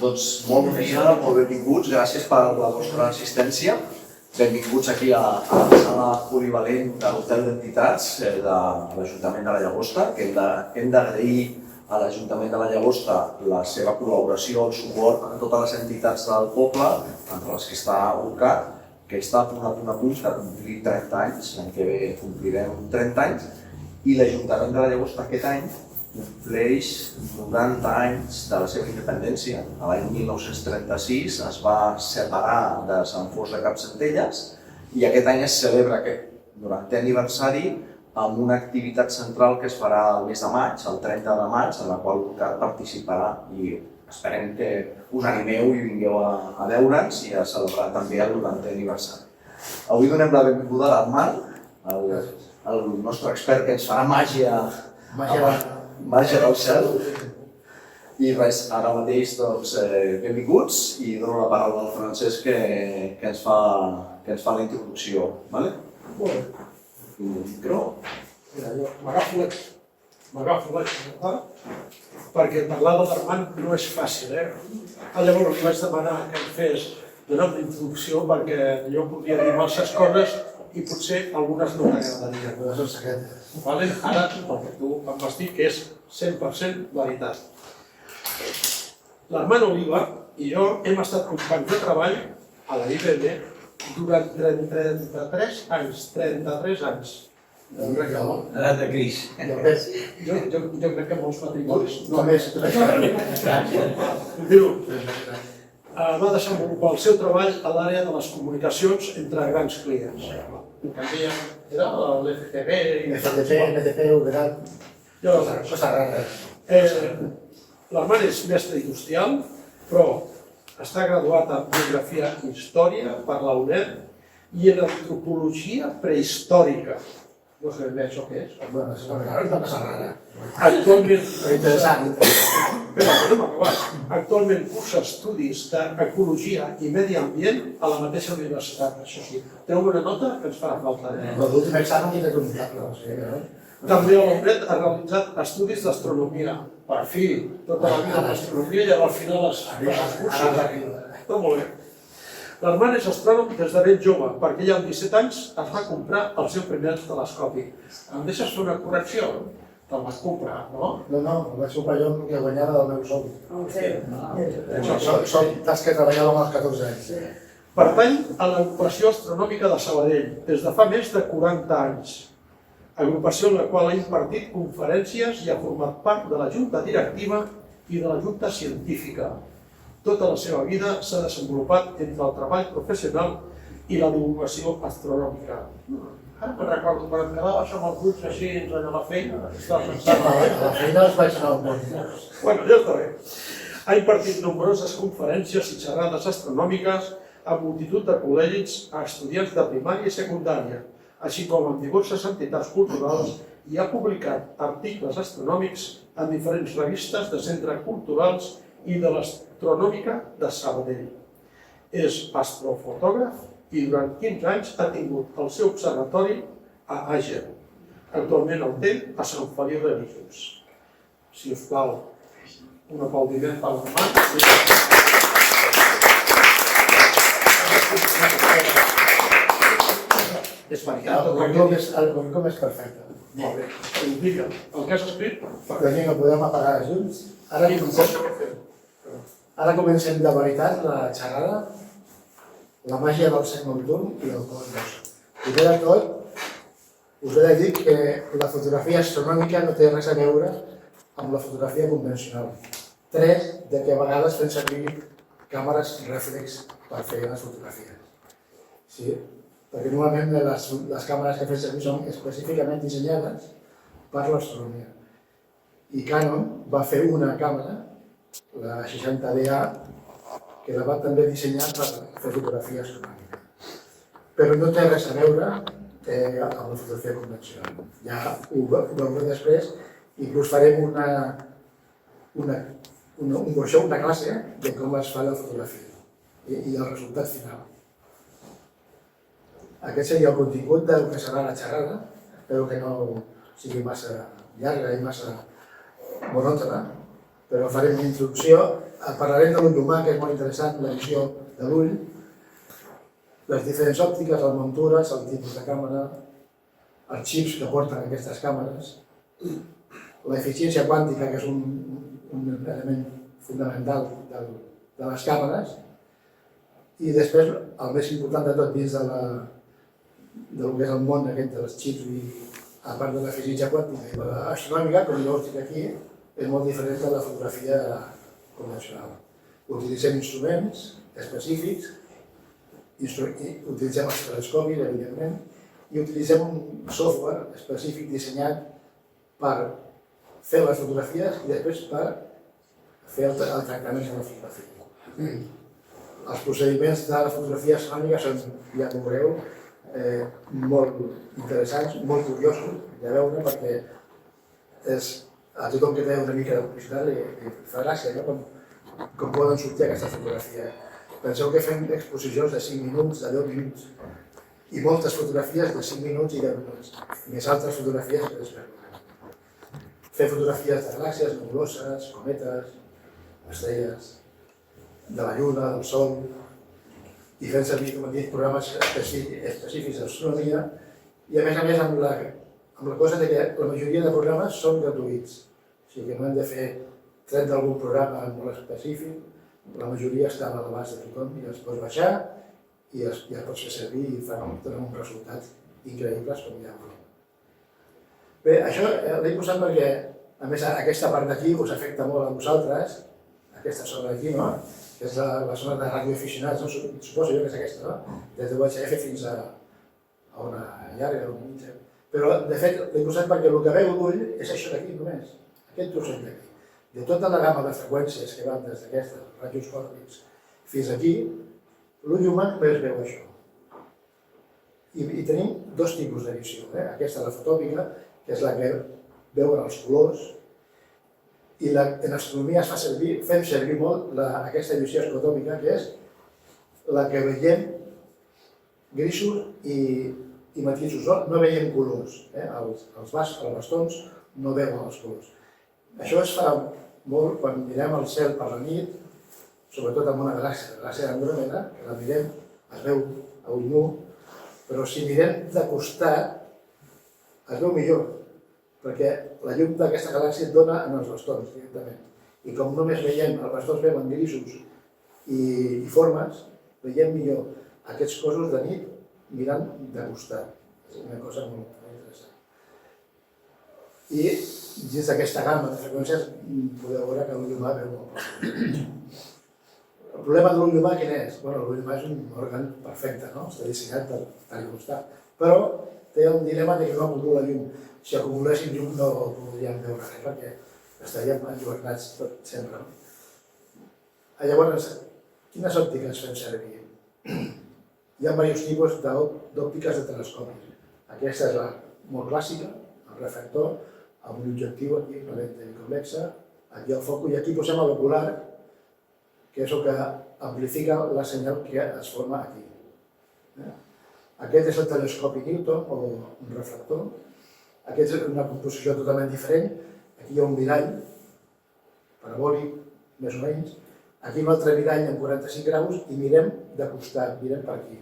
Doncs molt bon dia, molt benvinguts, gràcies per la vostra assistència. Benvinguts aquí a la sala polivalent de l'Hotel d'Entitats de l'Ajuntament de la Llagosta, que hem d'agrair a l'Ajuntament de la Llagosta la seva col·laboració, el suport a totes les entitats del poble, entre les que està UCAT, que està a punt de complir 30 anys, l'any que ve complirem 30 anys, i l'Ajuntament de la Llagosta aquest any compleix 90 anys de la seva independència. L'any 1936 es va separar de Sant Fost de Campsentelles i aquest any es celebra aquest 90è aniversari amb una activitat central que es farà el mes de maig, el 30 de maig, en la qual UCAT participarà i esperem que us animeu i vingueu a veure'ns i a celebrar també el 90è aniversari. Avui donem la benvinguda a l'Armand, el nostre expert que ens farà màgia del cel. I res, ara mateix benvinguts i dono la paraula al Francesc que ens fa la introducció. Molt bé. Mira, jo m'agafo la perquè parlar de l'Armand no és fàcil, Llavors li vaig demanar que em fes donar una introducció perquè jo podria dir moltes coses i potser algunes no m'agradarien. Ara, perquè tu em vas dir que és 100% veritat. L'Armand Oliva i jo hem estat companys de treball a la IBM durant 33 anys. Edat de Cris. Jo crec que molts matrimonis No més. va desenvolupar el seu treball a l'àrea de les comunicacions entre grans clients. Era l'FTP i... NTP, Uberat... Cosa rara. L'Armand és mestre industrial, però està graduat en Geografia i Història per la UNED i en Antropologia Prehistòrica. No sé ben bé això què és. Bueno, és una cosa rara. Actualment... Interessant. Actualment cursa estudis d'Ecologia i Medi Ambient a la mateixa universitat. Això sí, treu una nota que ens farà falta. L'últim examen és econòmic. També a la UNED ha realitzat estudis d'astronomia. Per fi, tota la vida d'astronomia i al final les curses. Està molt bé. L'Armand és astrònom des de ben jove, perquè ja amb 17 anys es va comprar el seu primer telescopi. Em deixes fer una correcció? Te'l vas comprar, no? No, el vaig comprar jo que guanyava del meu sou. Som tas que treballàvem als 14 anys. Pertany a l'Agrupació Astronòmica de Sabadell des de fa més de 40 anys. Agrupació en la qual ha impartit conferències i ha format part de la Junta Directiva i de la Junta Científica. Tota la seva vida s'ha desenvolupat entre el treball professional i la divulgació astronòmica. Ara me'n recordo, quan em quedaves amb els ulls així a la feina, estava pensant... A la feina els vaig anar un bon. Bueno, ja està bé. Ha impartit nombroses conferències i xerrades astronòmiques a multitud de col·legis a estudiants de primària i secundària, així com en diverses entitats culturals i ha publicat articles astronòmics en diferents revistes de centres culturals i de l'Astronòmica de Sabadell. És astrofotògraf i durant 15 anys ha tingut el seu observatori a Àger. Actualment el té a Sant Feliu de Guíxols. Si us plau, un aplaudiment per l'Armand. És veritat, el currículum és perfecte. Molt bé. Vinga, el que has escrit? Vinga, podem apagar junts. Ara comencem de veritat la xerrada, la màgia del cel nocturn i del cos d'os. Primer de tot, us he de dir que la fotografia astronòmica no té res a veure amb la fotografia convencional. Tret de que a vegades fem servir càmeres rèflex per fer les fotografies. Sí? Perquè normalment les càmeres que fem servir són específicament dissenyades per l'astronomia. I Canon va fer una càmera, la 60DA, que la va també dissenyar per fer fotografia astronòmica. Però no té res a veure amb la fotografia convencional. Ja ho veuré després, inclús farem un workshop, una classe de com es fa la fotografia i el resultat final. Aquest seria el contingut del que serà la xerrada. Espero que no sigui massa llarga i massa monòtona, però farem una introducció. Parlarem de l'ull humà, que és molt interessant, la visió de l'ull, les diferents òptiques, les muntures, el tipus de càmera, els xips que porten aquestes càmeres, l'eficiència quàntica, que és un element fundamental de les càmeres, i després, el més important de tot, dins del que és el món aquest dels xips, i a part de l'eficiència quàntica i l'astronòmica, com jo us dic aquí, és molt diferent de la fotografia convencional. Utilitzem instruments específics, utilitzem els telescopis, evidentment, i utilitzem un software específic dissenyat per fer les fotografies i després per fer el tractament de la fotografia. Els procediments de la fotografia astronòmica són, ja ho veureu, molt interessants, molt curiosos de veure, perquè a tothom que té una mica de publicitat li fa gràcia, no? Com poden sortir aquesta fotografia. Penseu que fem exposicions de 5 minuts, de 10 minuts, i moltes fotografies de 5 minuts i 10 minuts, més altres fotografies que després. Fer fotografies de galàxies, nebuloses, cometes, estrelles, de la Lluna, del Sol, i fent servir, com hem dit, programes específics d'astronomia, i a més amb la cosa que la majoria de programes són gratuïts. O sigui que no hem de fer 30 d'algun programa molt específic, la majoria està a l'abast de tothom i els pots baixar i els pots fer servir i donen uns resultats increïbles, com ja veurem. Bé, això l'he posat perquè, a més, aquesta part d'aquí us afecta molt a vosaltres, aquesta zona d'aquí, no? Que és la zona de radioaficionats, no? Suposo jo que és aquesta, no? Des de UHF fins a una llarga, una mitja. Però, de fet, l'he posat perquè el que veu l'ull és això d'aquí només, aquest trosset d'aquí. De tota la gamma de freqüències que van des d'aquestes, rajos còsmics, fins aquí, l'ull humà només veu això. I tenim dos tipus de visió. Aquesta, la fotòpica, que és la que veuen els colors, i en astronomia fem servir molt aquesta visió escrotòmica, que és la que veiem grisos i matisos, no veiem colors. Els bastons no veuen els colors. Això es fa molt quan mirem el cel per la nit, sobretot amb una galàxia, la galàxia d'Andròmeda, que la mirem, es veu a ull nu, però si mirem de costat es veu millor, perquè la llum d'aquesta galàxia et dona en els bastons directament. I com només veiem, els bastons veuen grisos i formes, veiem millor aquests cossos de nit mirant de costat. És una cosa molt interessant. I dins d'aquesta gamma de freqüències podeu veure que l'ull humà veu molt poc. El problema de l'ull humà quin és? L'ull humà és un òrgan perfecte, està dissenyat per tal com està, però té un dilema que no acumula llum. Si acumuléssim llum no podríem veure res, perquè estaríem enlluernats tot sempre. Llavors, quines òptiques fem servir? Hi ha diversos tipus d'òptiques de telescopis. Aquesta és la molt clàssica, el refractor, amb un objectiu aquí, una lente microconvexa, aquí el focus, i aquí posem l'ocular, que és el que amplifica la senyal que es forma aquí. Aquest és el telescopi Newton, o un refractor. Aquest és una composició totalment diferent. Aquí hi ha un mirall parabòlic, més o menys. Aquí un altre mirall amb 45 graus i mirem de costat, mirem per aquí.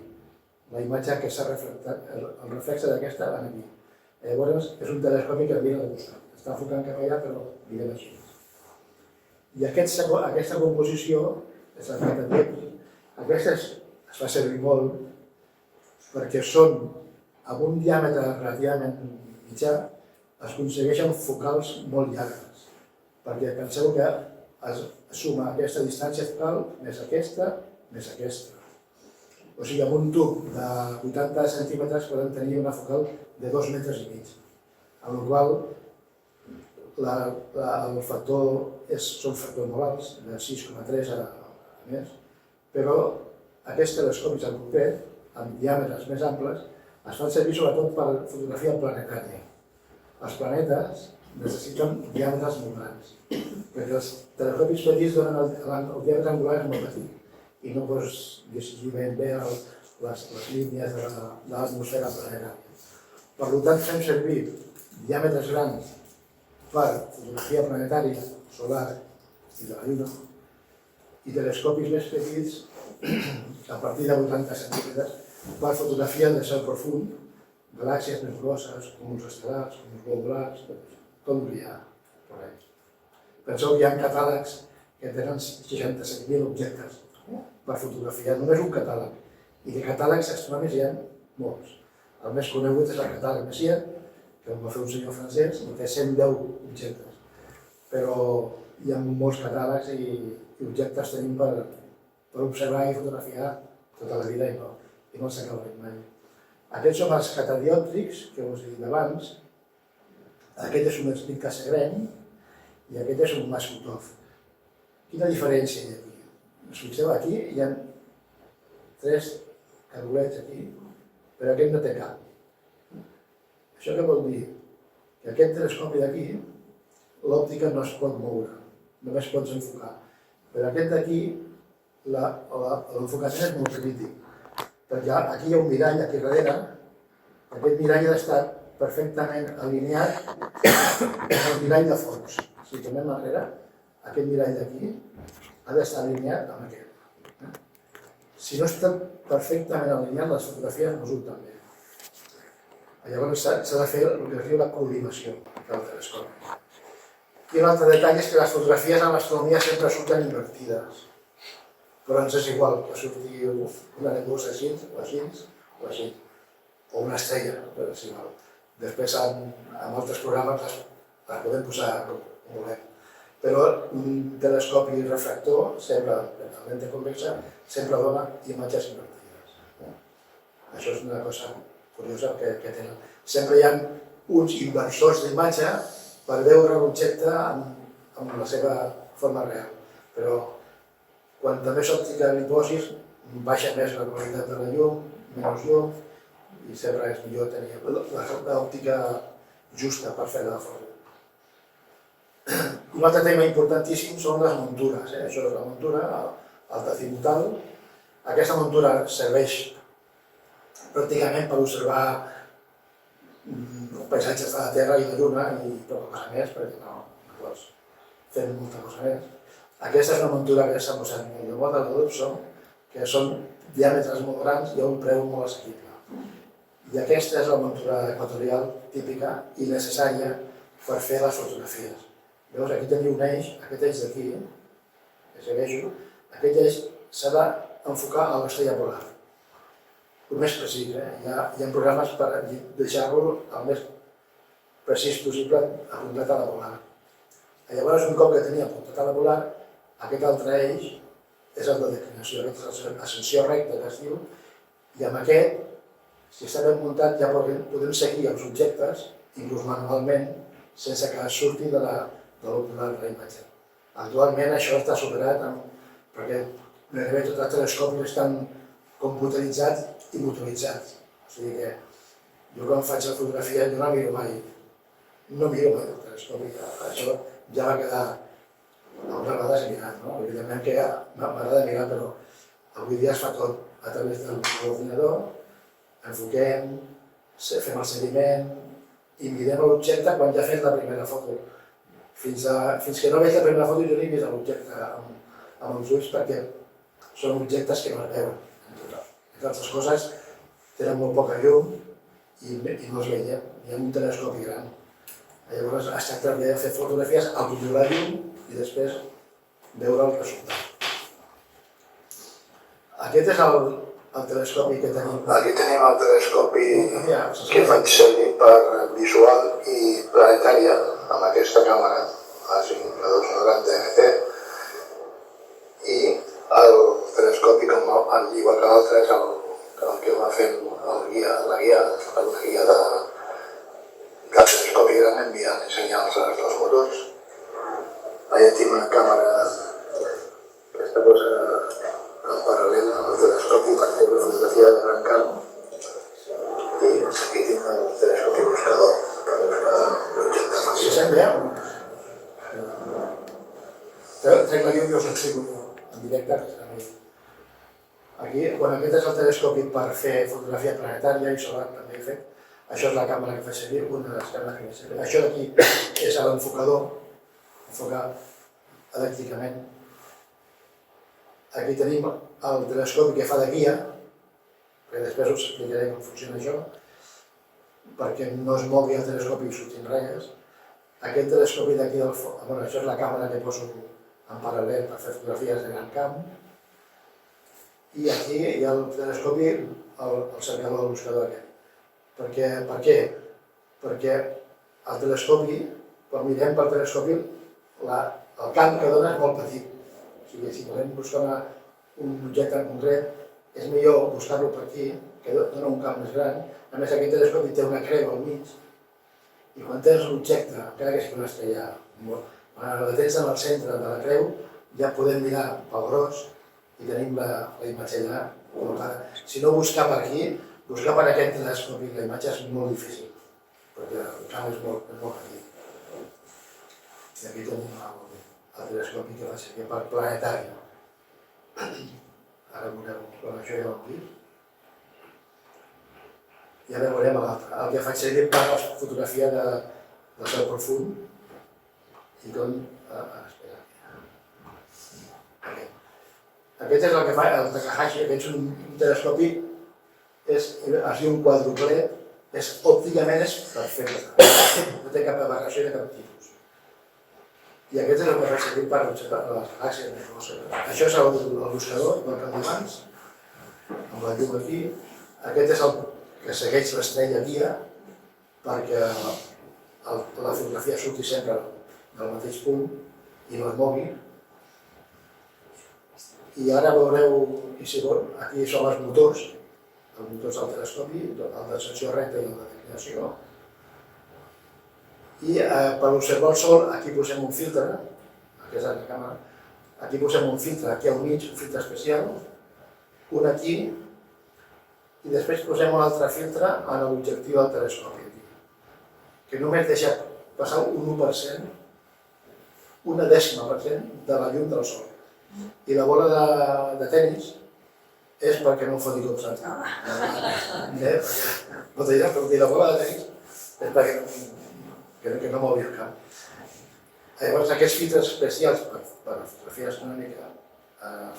La imatge que s'ha reflectat, el reflex d'aquesta va aquí. Llavors, és un telescopi que mira de costat. Està enfocant cap allà, però mirem així. I aquesta composició és la que tenim. Aquesta es fa servir molt perquè són, amb un diàmetre relativament mitjà, es aconsegueixen focals molt llargues. Perquè penseu que es suma aquesta distància focal més aquesta, més aquesta. O sigui, amb un tub de 80 centímetres podem tenir una focal de 2,5 metres. Amb la qual el factor són factors molt alts, de 6,3 a més, però aquests telescopis en concret, amb diàmetres més amples, es fan servir sobretot per fotografia planetària. Els planetes necessiten diàmetres molt grans, perquè els telescopis petits donen el diàmetre angular molt petit i no pots distingir ben bé les línies de l'atmosfera planetària. Per tant, fem servir diàmetres grans per fotografia planetària, solar i de la Lluna, i telescopis més petits, a partir de 80 centímetres, per fotografia del cel profund, galàxies nebuloses, cúmuls estel·lars, cúmuls globulars, tot brillar per ahí. Penseu que hi ha catàlegs que tenen 67.000 objectes per fotografiar, només un catàleg. I de catàlegs astronòmics hi ha molts. El més conegut és el catàleg Messier, que el va fer un senyor francès, i té 110 objectes. Però hi ha molts catàlegs i objectes tenim per observar i fotografiar tota la vida i no s'acabarem mai. Aquests són els catadiòptrics, que us he dit abans. Aquest és un escrit Cassegrain i aquest és un Maskutov. Quina diferència hi ha aquí? Us fixeu, aquí hi ha 3 cargolets aquí, però aquest no té cap. Això què vol dir? Que aquest telescopi d'aquí, l'òptica no es pot moure, només pots enfocar. Però aquest d'aquí, l'enfocament és molt crític, perquè aquí hi ha un mirall aquí darrere, aquest mirall ha d'estar perfectament alineat amb el mirall de fons. Si tornem enrere, aquest mirall d'aquí ha d'estar alineat amb aquest. Si no està perfectament alineat, les fotografies no surten bé. Llavors s'ha de fer el que es diu la col·limació del telescopi. I un altre detall és que les fotografies en l'astronomia sempre surten invertides. Però ens és igual que surti una nebulosa així, o així, o així. O una estrella, però és igual. Després, en altres programes, les podem posar com volem. Però un telescopi refractor, sempre, la lente convexa, sempre dona imatges invertides. Això és una cosa curiosa que tenen. Sempre hi ha uns inversors d'imatge per veure l'objecte amb la seva forma real. Però quanta més òptica li posis, baixa més la qualitat de la llum, menys llum, i sempre és millor tenir l'òptica justa per fer la foto. Un altre tema importantíssim són les muntures. Això és la muntura, el tazimutal. Aquesta muntura serveix pràcticament per observar paisatges de la Terra i de la Lluna i poca cosa més, perquè no pots fer molta cosa més. Aquesta és una muntura que s'ha posat molt de moda, la Dobson, que són diàmetres molt grans i a un preu molt assequible. I aquesta és la muntura equatorial típica i necessària per fer les fotografies. Llavors aquí teniu un eix, aquest eix d'aquí, que segueixo, aquest eix s'ha d'enfocar a l'estrella polar. El més precís, hi ha programes per deixar-lo el més precís possible apuntat a la polar. Llavors, un cop que tenia apuntat a la polar, aquest altre eix és el de declinació, aquesta és l'ascensió recta que es diu, i amb aquest, si està ben muntat, ja podem seguir els objectes, inclús manualment, sense que surti de l'ocular de la imatge. Actualment això està superat perquè gairebé tots els telescopis estan computeritzats i motoritzats. O sigui que jo quan faig la fotografia jo no miro mai el telescopi. Això ja va quedar algunes vegades mirat, no? Evidentment que m'agrada mirar, però avui dia es fa tot a través de l'ordinador, enfoquem, fem el seguiment i mirem l'objecte quan ja fem la primera foto. Fins que no veig la primera foto jo no he vist l'objecte amb els ulls perquè són objectes que no es veuen. Entre altres coses, tenen molt poca llum i no es veiem. Hi ha un telescopi gran. Llavors es tracta de fer fotografies a controlar llum i després veure el resultat. Aquest és el telescopi que tenim. Aquí tenim el telescopi que faig servir per visual i planetària amb aquesta càmera, la 290 MP, i el telescopi, al igual que l'altre, és el que va fent la guia del telescopi gran enviant senyals als dos motors. Allà tinc una càmera que està posada en paral·lel al telescopi per fer la fotografia de gran camp, i aquí tinc el telescopi buscador per buscar l'objecte fàcil. Si se'n veu? Trec la llum i us explico en directe. Aquí, quan aquest és el telescopi per fer fotografia planetària i solar també he fet, això és la càmera que faig servir, una de les càmeres que faig servir. Això d'aquí és l'enfocador, enfocar elèctricament. Aquí tenim el telescopi que fa de guia, que després us explicaré com funciona això, perquè no es mogui el telescopi i surtin ratlles. Aquest telescopi d'aquí del fons, bueno, això és la càmera que poso en paral·lel per fer fotografies de gran camp. I aquí hi ha el telescopi, el cercador, el buscador aquest. Per què? Perquè el telescopi, quan mirem pel telescopi, el camp que dona és molt petit. O sigui, si volem buscar un objecte en concret, és millor buscar-lo per aquí, que dona un camp més gran. A més, aquest telescopi té una creu al mig, i quan tens l'objecte, encara que sigui una estrella, quan la tens en el centre de la creu, ja podem mirar pel gros i tenim la imatge allà col·locada. Si no buscar per aquí, buscar per aquest telescopi, la imatge és molt difícil, perquè el camp és molt petit. I aquí tenim el telescopi que va ser per planetari. Ara veureu quan això ja ho hem vist. I ara veurem l'altre. El que faig servir per la fotografia del cel profund i com... Espera. Aquest és el que fa el Takahashi. Aquest és un telescopi, es diu un quadruple, òpticament és perfecte. No té cap aberració de cap tipus. I aquest és el que faig servir per observar les galàxies. Això és el buscador, igual que abans, amb la llum aquí. Aquest és el que segueix l'estrella guia perquè la fotografia surti sempre del mateix punt i no es mogui. I ara veureu, aquí són els motors del telescopi, el d'ascensió recta i el de declinació. I per observar el sol, aquí posem un filtre, aquesta és la càmera, aquí posem un filtre, aquí al mig, un filtre especial, un aquí, i després posem un altre filtre en l'objectiu del telescopi, que només deixa passar un 1%, una dècima per cent de la llum del sol. I la bola de tenis és perquè no ho foti com saps. No te diràs, però la bola de tenis és perquè no mogui el camp. Llavors, aquests filtres especials per fotografia astronòmica es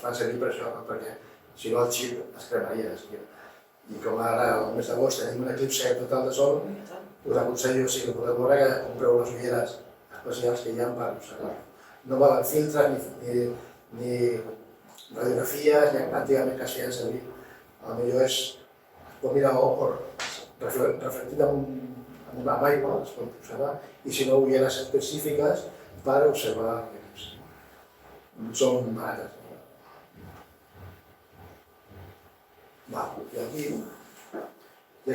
fan servir per això, perquè si no el xip es cremaria. I com ara, al mes d'agost, tenim un eclipse total de sol, us aconsello, si ho podeu veure, que compreu les ulleres especials que hi ha per observar. No valen filtres ni radiografies, ni antigament que es feien servir. El millor és, es pot mirar reflectit amb aigua, es pot observar, i si no, ulleres específiques per observar l'eclipse. Són barates. I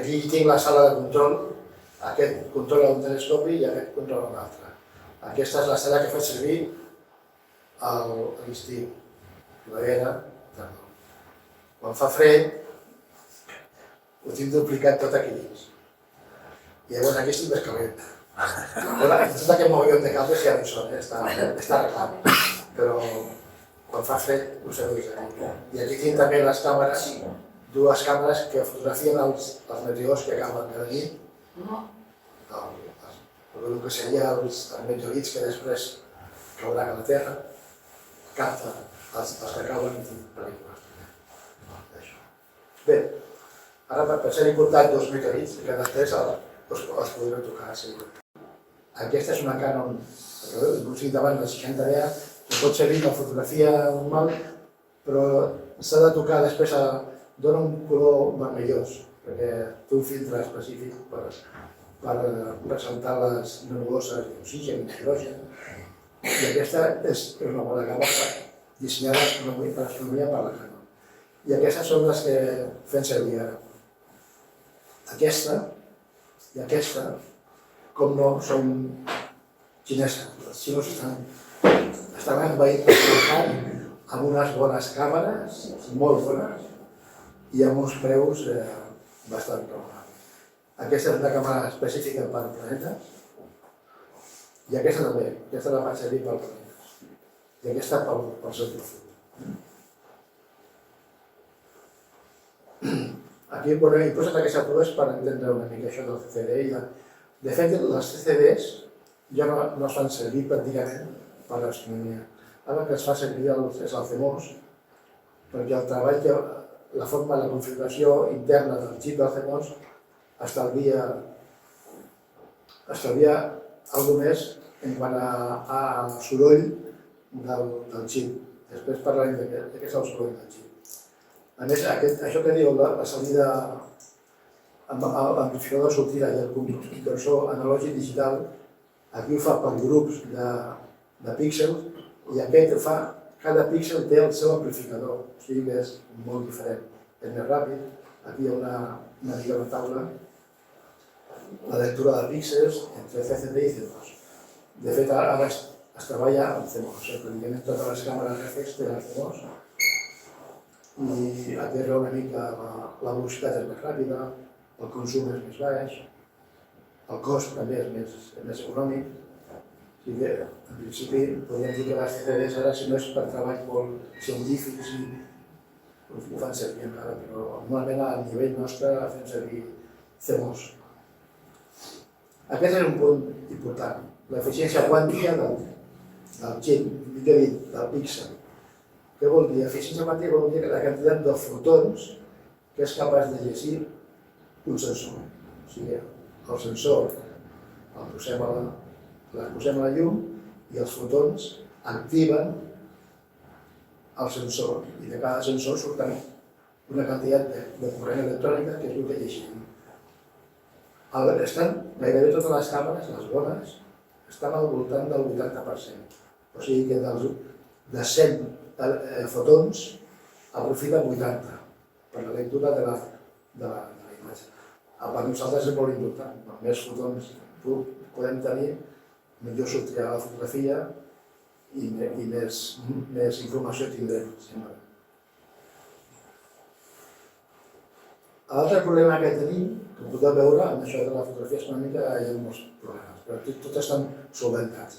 aquí tinc la sala de control, aquest controla un telescopi i aquest controla un altre. Aquesta és la sala que faig servir a l'estiu, primavera, tardor. Quan fa fred, ho tinc duplicat tot aquí dins. I llavors aquí estic més calent. Tot aquest moviment de cables ja no hi són, està arreglat. Però quan fa fred ho serveix aquí. I aquí tinc també les càmeres, dues càmeres que fotografien els meteors que acaben cada nit, el que seria els meteorits que després cauran a la Terra, capta els que cauen i pel·lícules. Bé, ara per ser importat dos meteorits, que després els podreu tocar. Aquesta és una Canon, que us he dit abans, de 60D, que pot servir per fotografia normal, però s'ha de tocar després dona un color vermellós, perquè té un filtre específic per ressaltar les nebuloses d'oxigen i nitrogen. I aquesta és una bona gamma dissenyada per astronomia per la Canon. I aquestes són les que fem servir ara. Aquesta i aquesta, com no, són xineses. Els xinos estan envaint el mercat amb unes bones càmeres, molt bones, i amb uns preus bastant raonables. Aquesta és una càmera específica per a planetes, i aquesta també, aquesta la faig servir per a planetes, i aquesta pel seu profund. Aquí he posat aquestes proves per entendre una mica això del CCD. De fet, les CCDs ja no es fan servir pràcticament per l'astronomia. Ara el que es fa servir és el CMOS, perquè el treball que la forma, la configuració interna del xip del CMOS estalvia alguna més en quant a soroll del xip. Després parlarem de què és el soroll del xip. A més, això que diu la salida amb l'amplificador de sortida i el compressor analògic digital, aquí ho fa per grups de píxels i aquest ho fa, cada píxel té el seu amplificador, o sigui que és molt diferent, és més ràpid. Aquí hi ha una mica de taula, la lectura de píxels entre CCD i C2. De fet, ara es treballa amb CMOS, pràcticament totes les càmeres reflex tenen CMOS i aquí es veu una mica la velocitat és més ràpida, el consum és més baix, el cost també és més econòmic. O sigui que, en principi, podríem dir que les CCDs ara, si no és per treballs molt científics, ho fan servir encara, però normalment a nivell nostre fem servir CMOS. Aquest és un punt important, l'eficiència quàntica del xip, del píxel. Què vol dir? Eficiència quàntica vol dir que la quantitat de fotons que és capaç de llegir un sensor. O sigui, el sensor el posem a la llum i els fotons activen el sensor i de cada sensor surten una quantitat de corrent electrònica que és el que llegim. Estan gairebé totes les càmeres, les bones, estan al voltant del 80%. O sigui que de 100 fotons aprofiten 80 per la lectura de la imatge. Per nosaltres és molt important. Com més fotons podem tenir, millor sortirà la fotografia i més informació tindrem. L'altre problema que tenim, com podeu veure, amb això de la fotografia astronòmica hi ha molts problemes, però tots estan solventats.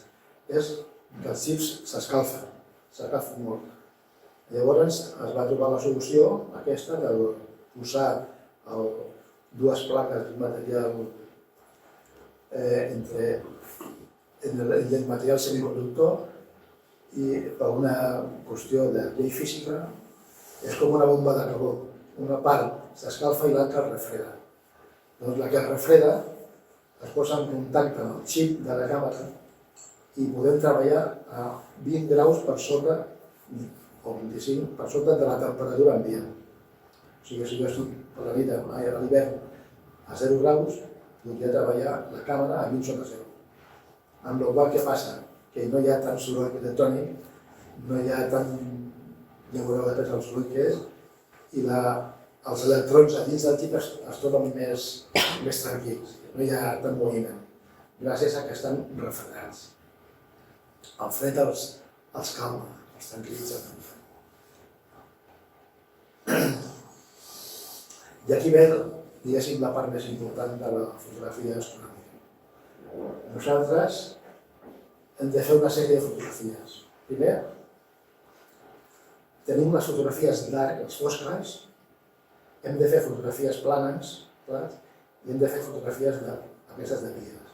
És que els xips s'escalfen molt. Llavors es va trobar la solució aquesta de posar dues plaques de material del material semiconductor i per una qüestió de llei física és com una bomba de carbó. Una part s'escalfa i l'altra es refreda. Doncs la que es refreda es posa en contacte amb el xip de la càmera i podem treballar a 20 graus per sota o 25 per sota de la temperatura ambient. O sigui, si jo estic per la nit a l'hivern a 0 graus, podria treballar la càmera a 20 sota 0. Amb la qual cosa, què passa? Que no hi ha tant soroll electrònic, no hi ha tant... Ja veureu després el soroll que és, i els electrons a dins del xip es troben més tranquils, no hi ha tant moviment, gràcies a que estan refredats. El fred els calma, els tranquil·litza. I aquí ve, diguéssim, la part més important de la fotografia astronòmica. Nosaltres hem de fer una sèrie de fotografies. Primer, tenim les fotografies d'arc, les fosques, hem de fer fotografies planes, i hem de fer fotografies d'aquestes de vies.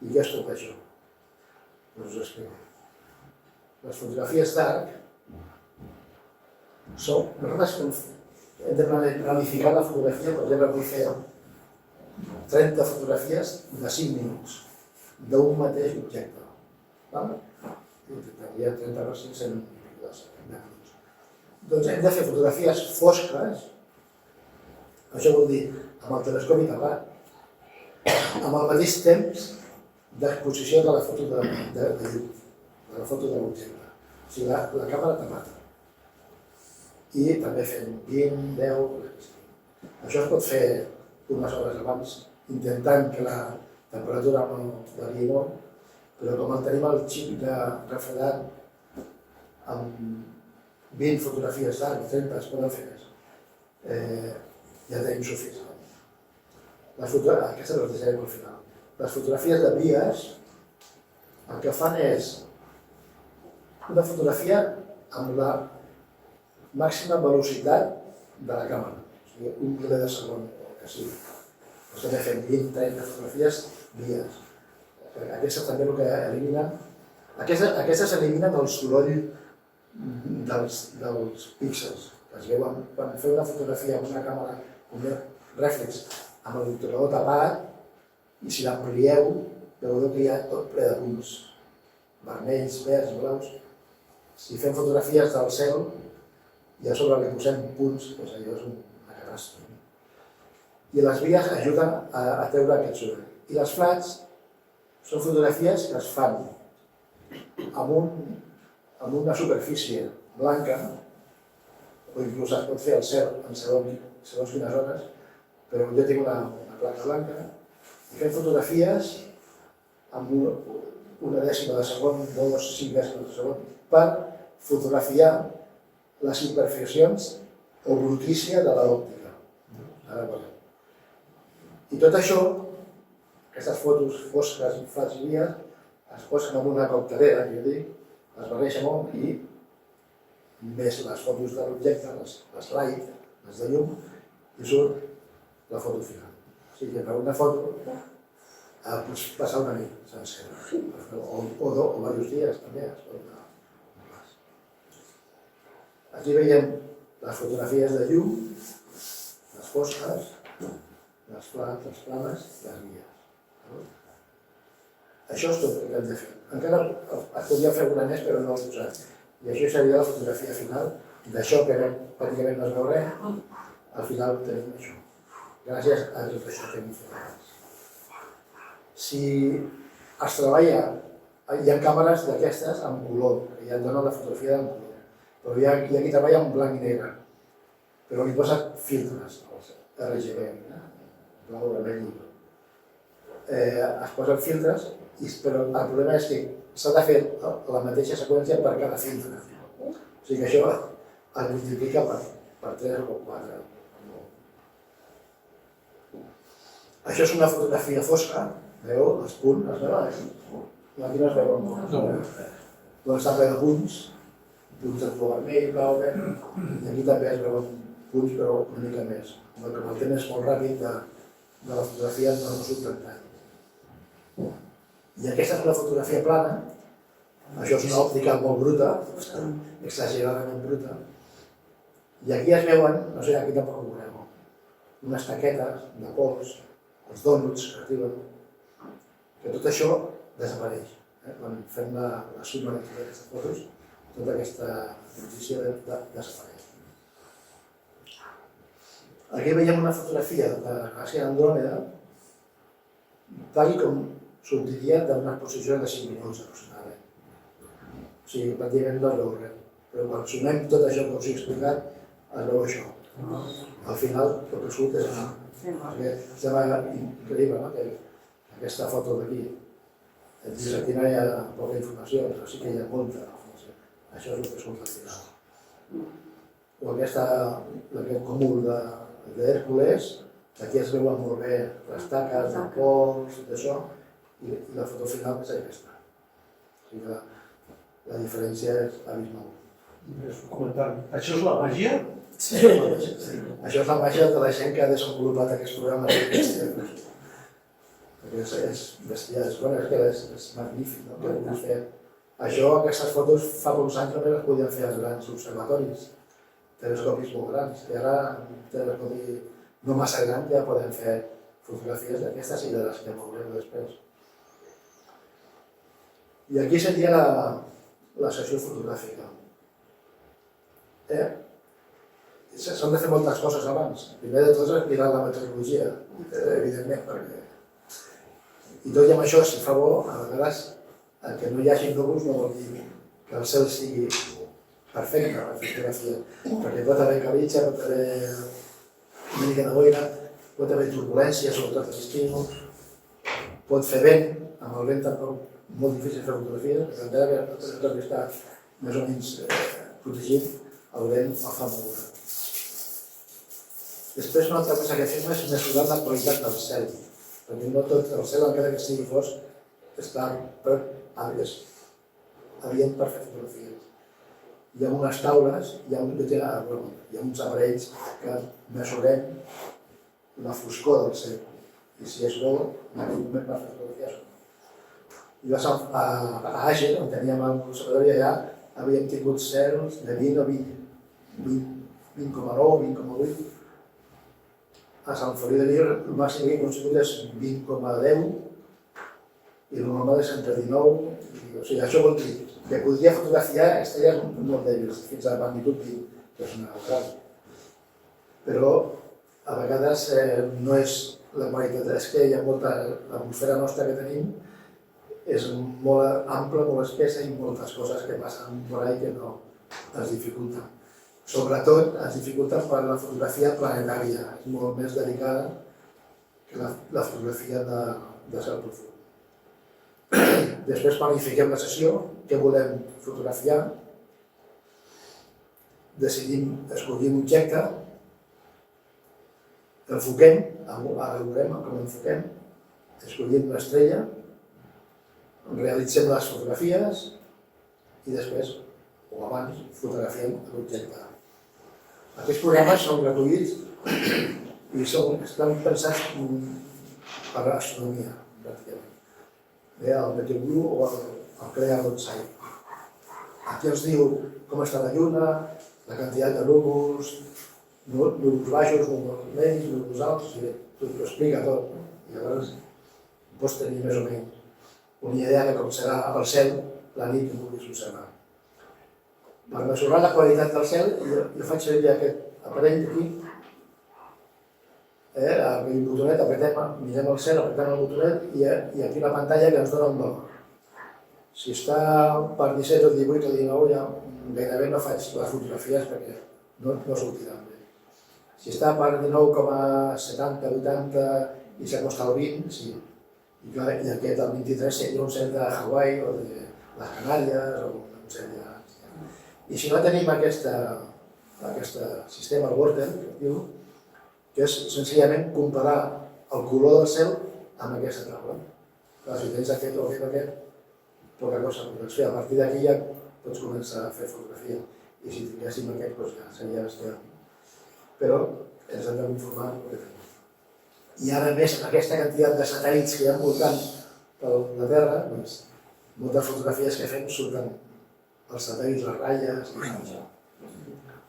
I què és tot això? Doncs us explico. Les fotografies d'arc són... Nosaltres hem de planificar la fotografia, per exemple, vull fer 30 fotografies de 5 minuts d'un mateix objecte. Tindria 30 per 5 minuts. Doncs hem de fer fotografies fosques, això vol dir amb el telescopi tapat, amb el mateix temps d'exposició de la foto de llum, de la foto de l'objecte. O sigui, la càmera tamata. I també fem 20, 10... Això es pot fer unes hores abans, intentant que la temperatura no variï molt, però com el tenim el xip refredat amb 20 fotografies d'arc, 30 es poden fer més. Ja tenim suficient. Aquestes les deixarem al final. Les fotografies de vies el que fan és una fotografia amb la màxima velocitat de la càmera, o sigui, 1 miler de segon o que sigui. Doncs també fem 20-30 fotografies vies. Aquestes també el que eliminen... Aquestes eliminen el soroll dels píxels que es veuen quan feu una fotografia amb una càmera com reflex amb l'obturador tapat, i si l'amplieu veureu que hi ha tot ple de punts vermells, verds, blaus. Si fem fotografies del cel i a sobre li posem punts, doncs allò és una catàstrofe. I les vies ajuden a treure aquest soroll. I les flats són fotografies que es fan amb una superfície blanca, o inclús es pot fer al cel en segons quines zones, però jo tinc una placa blanca i fem fotografies amb una dècima de segon, 5 dècimes de segon, per fotografiar les imperfeccions o brutícia de l'òptica. I tot això, aquestes fotos fosques i flats i vies, es posen en una coctelera, que jo dic, es barreja molt i més les fotos de l'objecte, les light, les de llum, i surt la foto final. O sigui que per una foto pots passar una nit sencera, o diversos dies també. Aquí veiem les fotografies de llum, les fosques, les flats, les planes, les guies. Això és tot el que hem de fer. Encara es podria fer alguna més, però no ho he posat. I això seria la fotografia final. D'això que pràcticament no es veurà, al final tenim això. Gràcies a tot això que hem fet. Si es treballa, hi ha càmeres d'aquestes amb color, que ja et donen la fotografia en color, però hi ha qui treballa en blanc i negre, però li posa filtres, RGB, blau, vermell i es posen filtres, però el problema és que s'ha de fer la mateixa seqüència per cada filtre. O sigui que això es multiplica per 3 o 4. Això és una fotografia fosca, veieu? Els punts, es veuen? Aquí no es veuen punts. Doncs està ple de punts de color vermell, blau, verd, i aquí també es veuen punts, però una mica més. Com el temps és molt ràpid de la fotografia no surt tant tant. I aquesta és una fotografia plana, això és una òptica molt bruta, exageradament bruta, i aquí es veuen, no sé, aquí tampoc ho veureu, unes taquetes de pols, els dònuts que arriben, que tot això desapareix. Quan fem la suma d'aquestes fotos, tota aquesta transició desapareix. Aquí veiem una fotografia de la galàxia d'Andròmeda, tal com sortiria d'una exposició de 5 minuts aproximadament. O sigui, pràcticament no es veu res. Però quan sumem tot això que us he explicat, es veu això. Al final, el que surt és això. Sembla increïble, no? Aquesta foto d'aquí. Aquí no hi ha poca informació, però sí que hi ha molta informació. Això és el que surt al final. O aquest cúmul d'Hèrcules, aquí es veuen molt bé les taques, el pols, tot això, i la foto final és aquesta. O sigui que la diferència és abismal. Això és la màgia? Sí. Això és la màgia de la gent que ha desenvolupat aquests programes d'aquests temps. Perquè és bestial, és magnífic, no? Que puguis fer. Això, aquestes fotos, fa pocs anys només es podien fer als grans observatoris, telescopis molt grans, i ara un telescopi no massa gran ja podem fer fotografies d'aquestes i de les que veurem després. I aquí seria la sessió fotogràfica. S'han de fer moltes coses abans. Primer de tot és mirar la meteorologia, evidentment, perquè... I tot i amb això, si fa bo, a vegades el que no hi hagi núvols no vol dir que el cel sigui perfecte per fer fotografia, perquè pot haver calitja, pot haver una mica de boira, pot haver turbulència, sobretot a l'estiu, pot fer vent, amb el vent tampoc molt difícil fer fotografies, perquè encara que tot està més o menys protegit, el vent el fa moure. Després una altra cosa que fem és mesurar la qualitat del cel, perquè no tot el cel, encara que sigui fosc, està adient per fer fotografies. Hi ha unes taules, hi ha uns aparells que mesurem la foscor del cel, i si és bo, equipament per fer fotografies. I vas a Àger, on teníem el conservatori allà, havíem tingut cels de 20 o 20,9, 20,8. A Sant Feliu de Guíxols el màxim que he conseguit és 20,10 i el normal és entre 19. O sigui, això vol dir que podria fotografiar estrelles molt dèbils, fins a la magnitud 20, que és una gran. Però a vegades no és la qualitat, és que hi ha molta, l'atmosfera nostra que tenim és molt ampla, molt espessa i moltes coses que passen per ahí que no ens dificulten. Sobretot ens dificulten per la fotografia planetària, és molt més delicada que la fotografia de cel profund. Després planifiquem la sessió, què volem fotografiar, escollim un objecte, enfoquem, ara veurem com enfoquem, escollim l'estrella, realitzem les fotografies i després, o abans, fotografiem l'objecte. Aquests programes són gratuïts i estan pensats per a l'astronomia, pràcticament. El Meteorblue o el Crea.sci. Aquí ens diu com està la lluna, la quantitat de núvols, núvols baixos, núvols menys, núvols alts, t'ho explica tot. I llavors pots tenir més o menys una idea de com serà el cel la nit que vulguis observar. Per mesurar la qualitat del cel, jo faig servir aquest aparell aquí, el botonet, mirem el cel, apretem el botonet i aquí la pantalla que ens dona un valor. Si està per 17 o 18 o 19 ja gairebé no faig les fotografies perquè no sortiran bé. Si està per 19,70, 80 i s'acosta al 20, sí. I aquest, el 23, seria un cel de Hawaii o de les Canàries o un cel de... I si no tenim aquest sistema, el Wortel, que és senzillament comparar el color del cel amb aquesta taula. Clar, si tens aquest o aquest, poca cosa podràs fer. A partir d'aquí ja pots començar a fer fotografia. I si tinguéssim aquest, doncs ja seria bestial. Però ens hem de conformar amb el que tenim. I ara més, amb aquesta quantitat de satèl·lits que hi ha voltant per la Terra, doncs, moltes fotografies que fem surten els satèl·lits, les ratlles,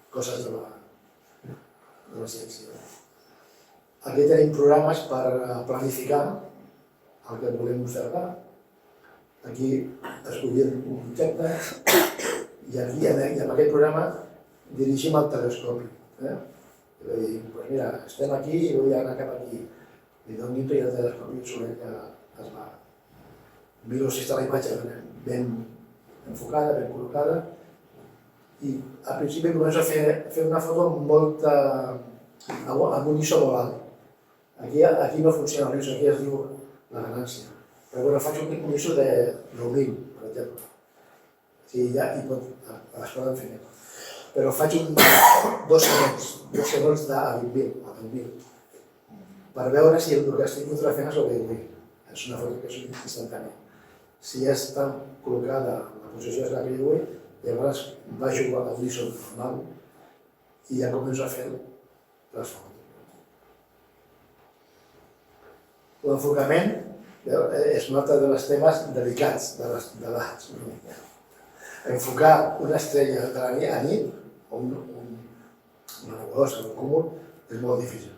coses de la ciència. Aquí tenim programes per planificar el que volem observar. Aquí escollim un objecte i aquí, amb aquest programa, dirigim el telescopi. És a dir, mira, estem aquí i vull anar cap aquí. Li dono i el telescopi sobre que es va. Miro si està la imatge ben enfocada, ben col·locada, i al principi començo a fer una foto amb un ISO molt alt. Aquí no funciona l'ISO, aquí es diu la ganància. Però bueno, faig un ISO de 9.000, per exemple. Sí, ja es poden fer més. Però faig 2 segons a 20.000, per veure si el que estic fotografiant és el que vull. És una foto que és instantània. Si ja està col·locada en la posició és la que jo vull, llavors baixo a l'ISO normal i ja començo a fer les fotos. L'enfocament és un altre dels temes delicats de l'astronomia. Enfocar una estrella a nit o una nebulosa, un cúmul, és molt difícil.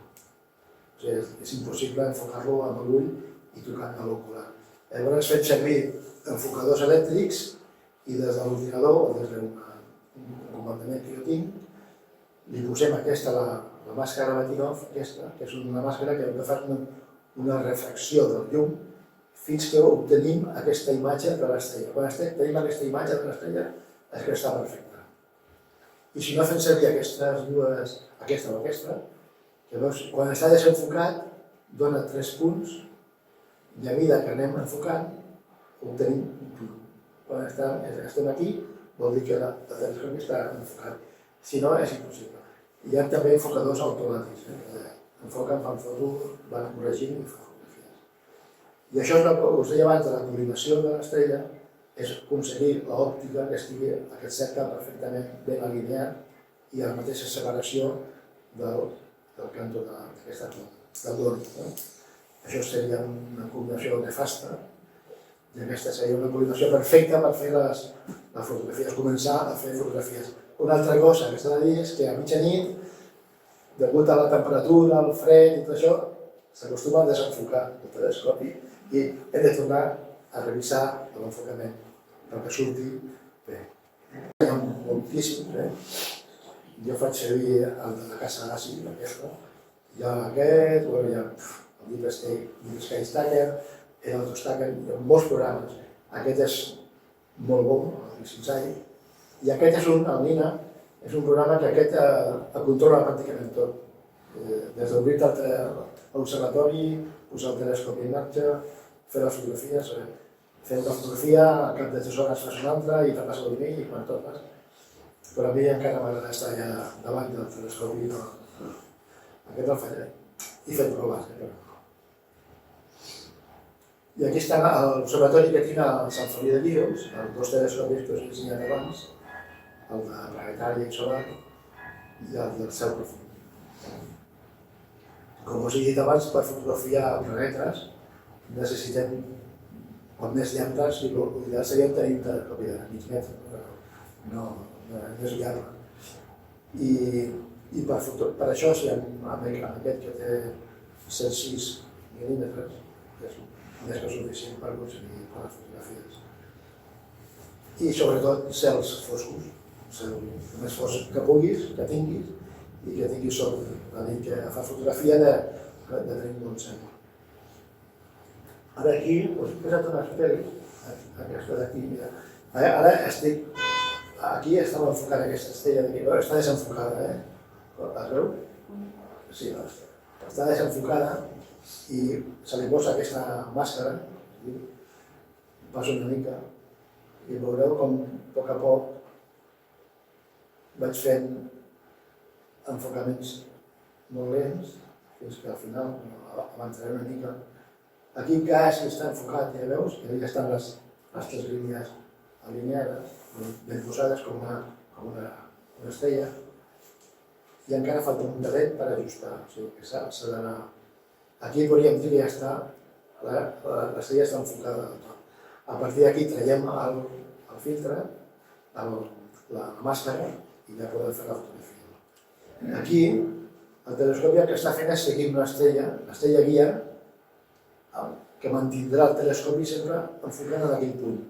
És impossible enfocar-lo amb l'ull i tocant a l'ocular. Llavors fem servir enfocadors elèctrics i des de l'ordinador o des d'un comandament que jo tinc, li posem aquesta, la màscara Batinov, aquesta, que és una màscara que fa una refracció del llum fins que obtenim aquesta imatge de l'estrella. Quan tenim aquesta imatge de l'estrella és que està perfecta. I si no fem servir aquestes dues, aquesta o aquesta, llavors quan està desenfocat dona 3 punts i a mesura que anem enfocant obtenim un punt. Quan estem aquí vol dir que el telescopi està enfocat. Si no, és impossible. Hi ha també enfocadors automàtics. Enfoquen, fan fotos, van corregint i fan fotografies. I això és el que us deia abans de la coordinació de l'estrella, és aconseguir l'òptica que estigui aquest cercle perfectament ben alineat i a la mateixa separació del cantó d'aquesta planta, del dorm. Això seria una combinació nefasta I aquesta seria una coordinació perfecta per fer les fotografies, començar a fer fotografies. Una altra cosa que s'ha de dir és que a mitjanit, degut a la temperatura, el fred i tot això, s'acostuma a desenfocar el telescopi i hem de tornar a revisar l'enfocament perquè surti bé. Hi ha moltíssims, Jo faig servir el de la casa ASI, aquesta. Hi ha aquest, hi ha el llibre Sky Stacker, l'Autostacker, hi ha molts programes. Aquest és molt bo, el Sinsai. I aquest és el Nina, és un programa que aquest el controla pràcticament tot. Des d'obrir-te a l'observatori, posar el telescopi en marxa, fer les fotografies, fer una fotografia, al cap de 3 hores fas una altra i te passa el nivell i quan tornes. Però a mi encara m'agrada estar allà davant del telescopi, aquest el faré. I fent proves. I aquí està l'observatori que tinc a Sant Feliu de Guíxols, els 2 telescopis que us he ensenyat abans, el de planetari i solar i el del cel profund. Com us he dit abans, per fotografiar planetes necessitem més llamps i l'ideal seria tenir un telescopi de mig metre, però no és viable. I per això, amb aquest que té 106 mil·límetres, és més que suficient per aconseguir les fotografies. I sobretot cels foscos, el més fosc que puguis, que tinguis, i que tinguis sort la nit que fa fotografia de tenir un bon cel. Ara aquí us he posat unes pel·lis, aquesta d'aquí, mira. Ara estic... Aquí estava enfocada aquesta estrella d'aquí, però està desenfocada, La veu? Sí, està desenfocada i se li posa aquesta màscara, passo una mica, i veureu com a poc vaig fent enfocaments molt lents, fins que al final avançaré una mica. Aquí encara sí que està enfocat, ja veus, que ja estan les 3 línies alineades, ben posades com una estrella, i encara falta un talet per ajustar, o sigui que s'ha d'anar... Aquí podríem dir que ja està, l'estrella està enfocada del tot. A partir d'aquí traiem el filtre, la màscara, i ja podem fer la fotografia. Aquí, el telescopi el que està fent és seguir una estrella, l'estrella guia, que mantindrà el telescopi sempre enfocant en aquell punt.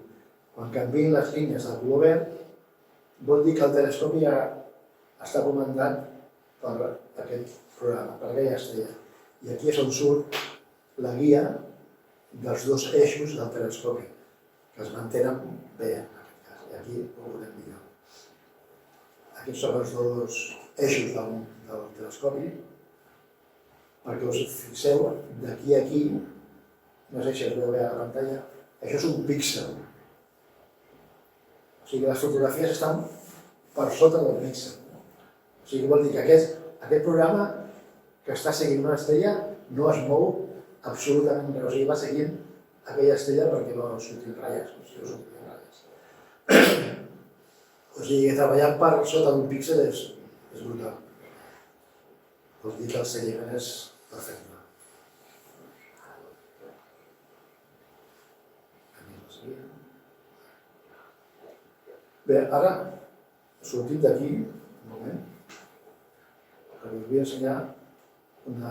Quan canviïn les línies del color verd, vol dir que el telescopi ja està comandat per aquest programa, per aquella estrella. I aquí és on surt la guia dels 2 eixos del telescopi, que es mantenen bé en aquest cas, i aquí ho veurem millor. Aquests són els 2 eixos del telescopi, perquè us fixeu, d'aquí a aquí, no sé si es veu bé a la pantalla, això és un píxel. O sigui que les fotografies estan per sota del píxel. O sigui que vol dir que aquest programa que està seguint una estrella no es mou absolutament res. O sigui, va seguint aquella estrella perquè no surtin ratlles. O sigui que treballar per sota d'un píxel és brutal. Vol dir que el seguiment és perfecte. Bé, ara sortim d'aquí, un moment, perquè us vull ensenyar una...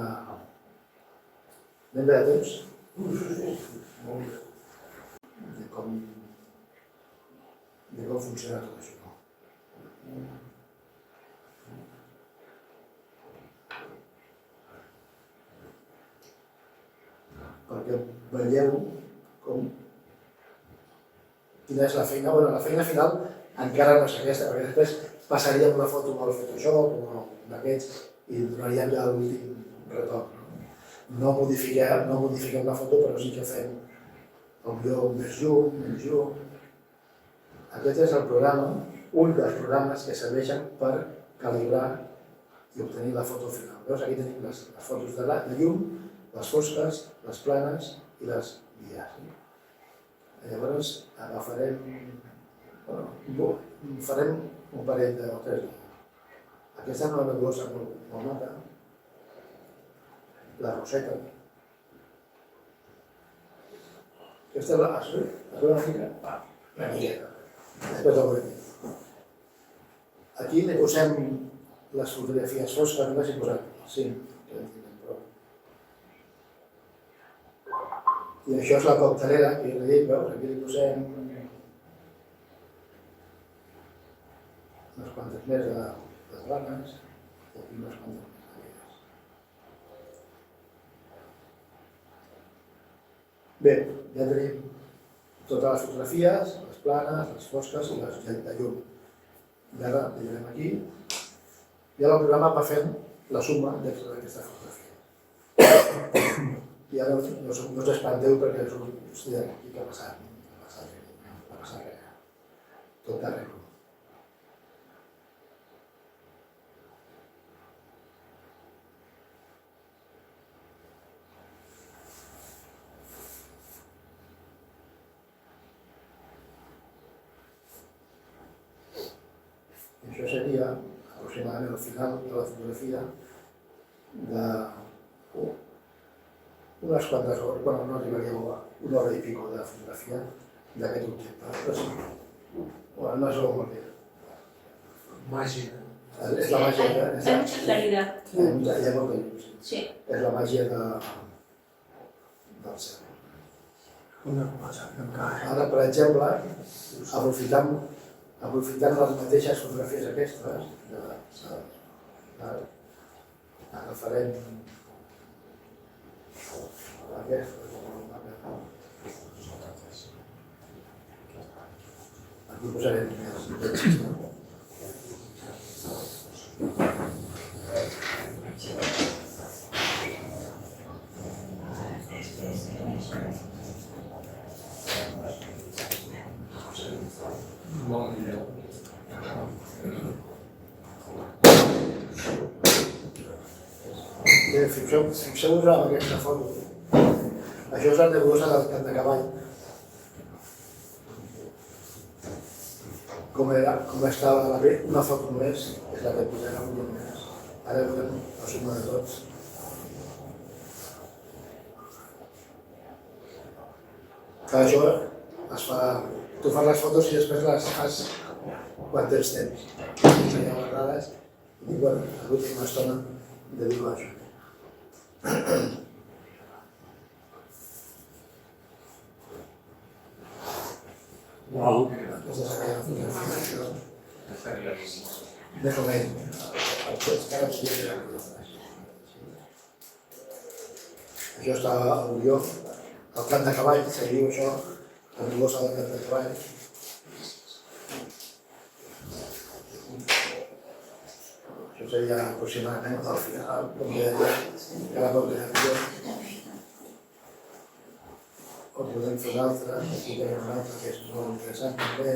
Anem bé de temps? De com funciona tot això. Perquè veieu quina és la feina. Bueno, la feina final encara no és aquesta, perquè després passaríem una foto amb el Photoshop o d'aquests i donaríem ja l'últim retoc. No modifiquem la foto, però sí que fem més llum, menys llum. Aquest és el programa, un dels programes que serveixen per calibrar i obtenir la foto final. Veus, aquí tenim les fotos de llum, les fosques, les planes i les guies. Llavors farem un parell de 3. Aquesta és una nebulosa molt nota, la roseta. Aquesta és la base. Es veu una mica? Una miqueta. Després ho veurem. Aquí li posem les fotografies fosques, només hi posem 5. I això és la coctelera, que jo li dic, veus? Aquí li posem unes quantes més de blanes i aquí unes quantes més de negres. Bé, ja tenim totes les fotografies, les planes, les fosques i les de llum. I ara direm aquí, i ara el programa va fent la suma de tota aquesta fotografia. I ara no us espanteu perquè és un estudiant aquí que ha passat. No ha passat res. Tot d'arreu. I això seria aproximadament al final de la fotografia de unes quantes hores, bueno, no arribaria a una hora i pico de fotografia d'aquest objecte. Però sí, bueno, no es veu molt bé. Màgia. És la màgia de... Hay mucha claridad. Hi ha molta llum, Sí. és la màgia del cel. Una cosa que encara... Ara, per exemple, aprofitant les mateixes fotografies aquestes, ara farem aquestes. Aquí posarem més. Molt millor. Bé, fixeu-vos en aquesta foto. Això és la nebulosa del camp de cavall. Com estava una foto només, és la que posem avui només. Ara veurem la suma de tots. Clar, això es fa... Tu fas les fotos i després les fas quan tens temps. Ja guardades i bueno, l'última estona dedico a això. Wow. Aquesta és aquella fotografia. Més o menys. Això està a l'Orió, al camp de cavall, se diu això, la nebulosa del camp de cavall. Això seria aproximadament al final, com que cada cop que millor. O podem fer una altra, aquí tenim una altra que és molt interessant també.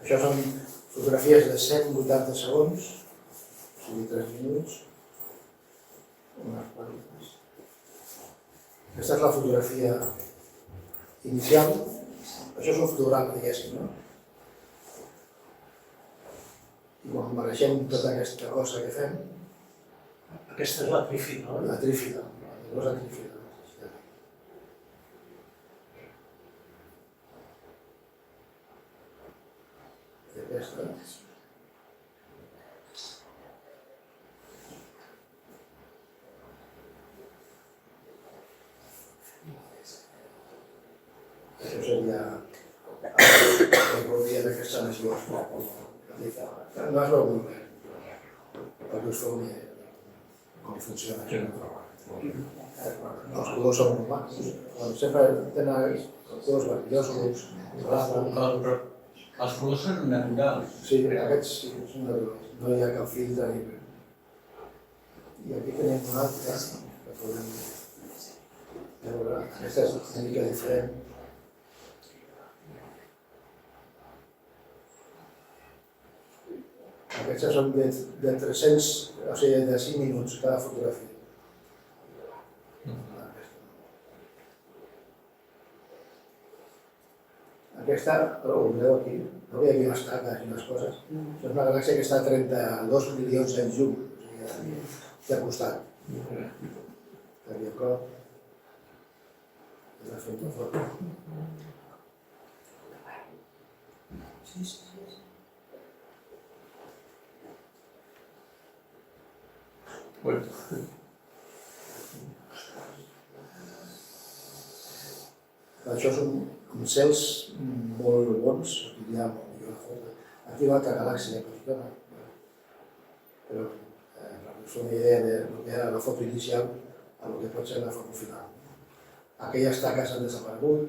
Això són fotografies de 180 segons, o sigui 3 minuts. Aquesta és la fotografia inicial. Això és un fotograma, diguéssim, no? I quan barregem tota aquesta cosa que fem... Aquesta és la trífida, no? La trífida, la nebulosa trífida. I aquesta... Això seria el dia d'aquesta nació. No es veu molt bé, perquè us feu una com funciona això. Els colors són normals. Sempre tenen colors vermellosos, blava. Els colors són naturals. Sí, aquests sí, són naturals. No hi ha cap filtre ni res. I aquí tenim una altra que podem veure. Aquesta és una mica diferent. Aquestes són de 300, o sigui, de 5 minuts cada fotografia. Aquesta, ho veu aquí, no veia aquí unes taques i unes coses. És una galàxia que està a 32 milions d'anys llum. O sigui, aquí al costat. Aquí a prop. És la fent de foto. Això són cels molt bons, aquí hi ha molt millor la foto. Aquí va altra galàxia, però és una idea de lo que era la foto inicial a lo que pot ser la foto final. Aquelles taques han desaparegut.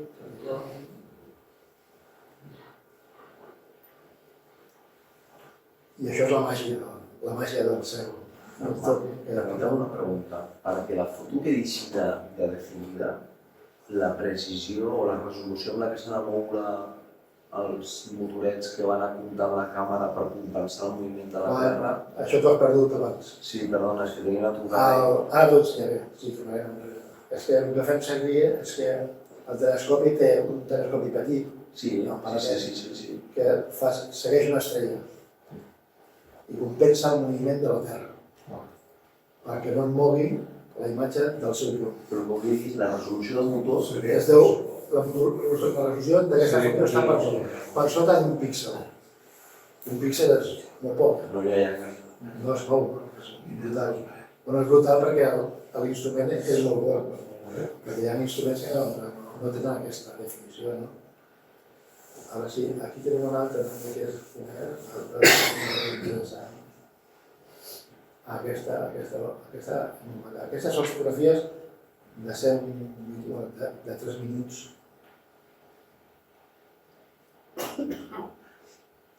I això és la màgia del cel. Tengo una pregunta. Para que la foto quedi així de definida, la precisió o la resolució amb la que s'han de moure els motorets que van apuntant la càmera per compensar el moviment de la Terra. Això t'ho has perdut abans. Sí, perdona, és que tenia una trucada. Ara t'ho ensenyaré. Sí, és que el que fem servir és que el telescopi té un telescopi petit. Sí, sí. Que segueix una estrella i compensa el moviment de la Terra perquè no et mogui la imatge del seu llum. Però com he dit, la resolució del motor... Es deu, la resolució d'aquesta foto està per sota d'un píxel. Un píxel és molt poc. No hi ha gaire. No és molt, és brutal. Bueno, és brutal perquè l'instrument és molt bo. Perquè hi ha instruments que no tenen aquesta definició, no? Ara sí, aquí tenim una altra també que és interessant. Aquestes són fotografies de 3 minuts.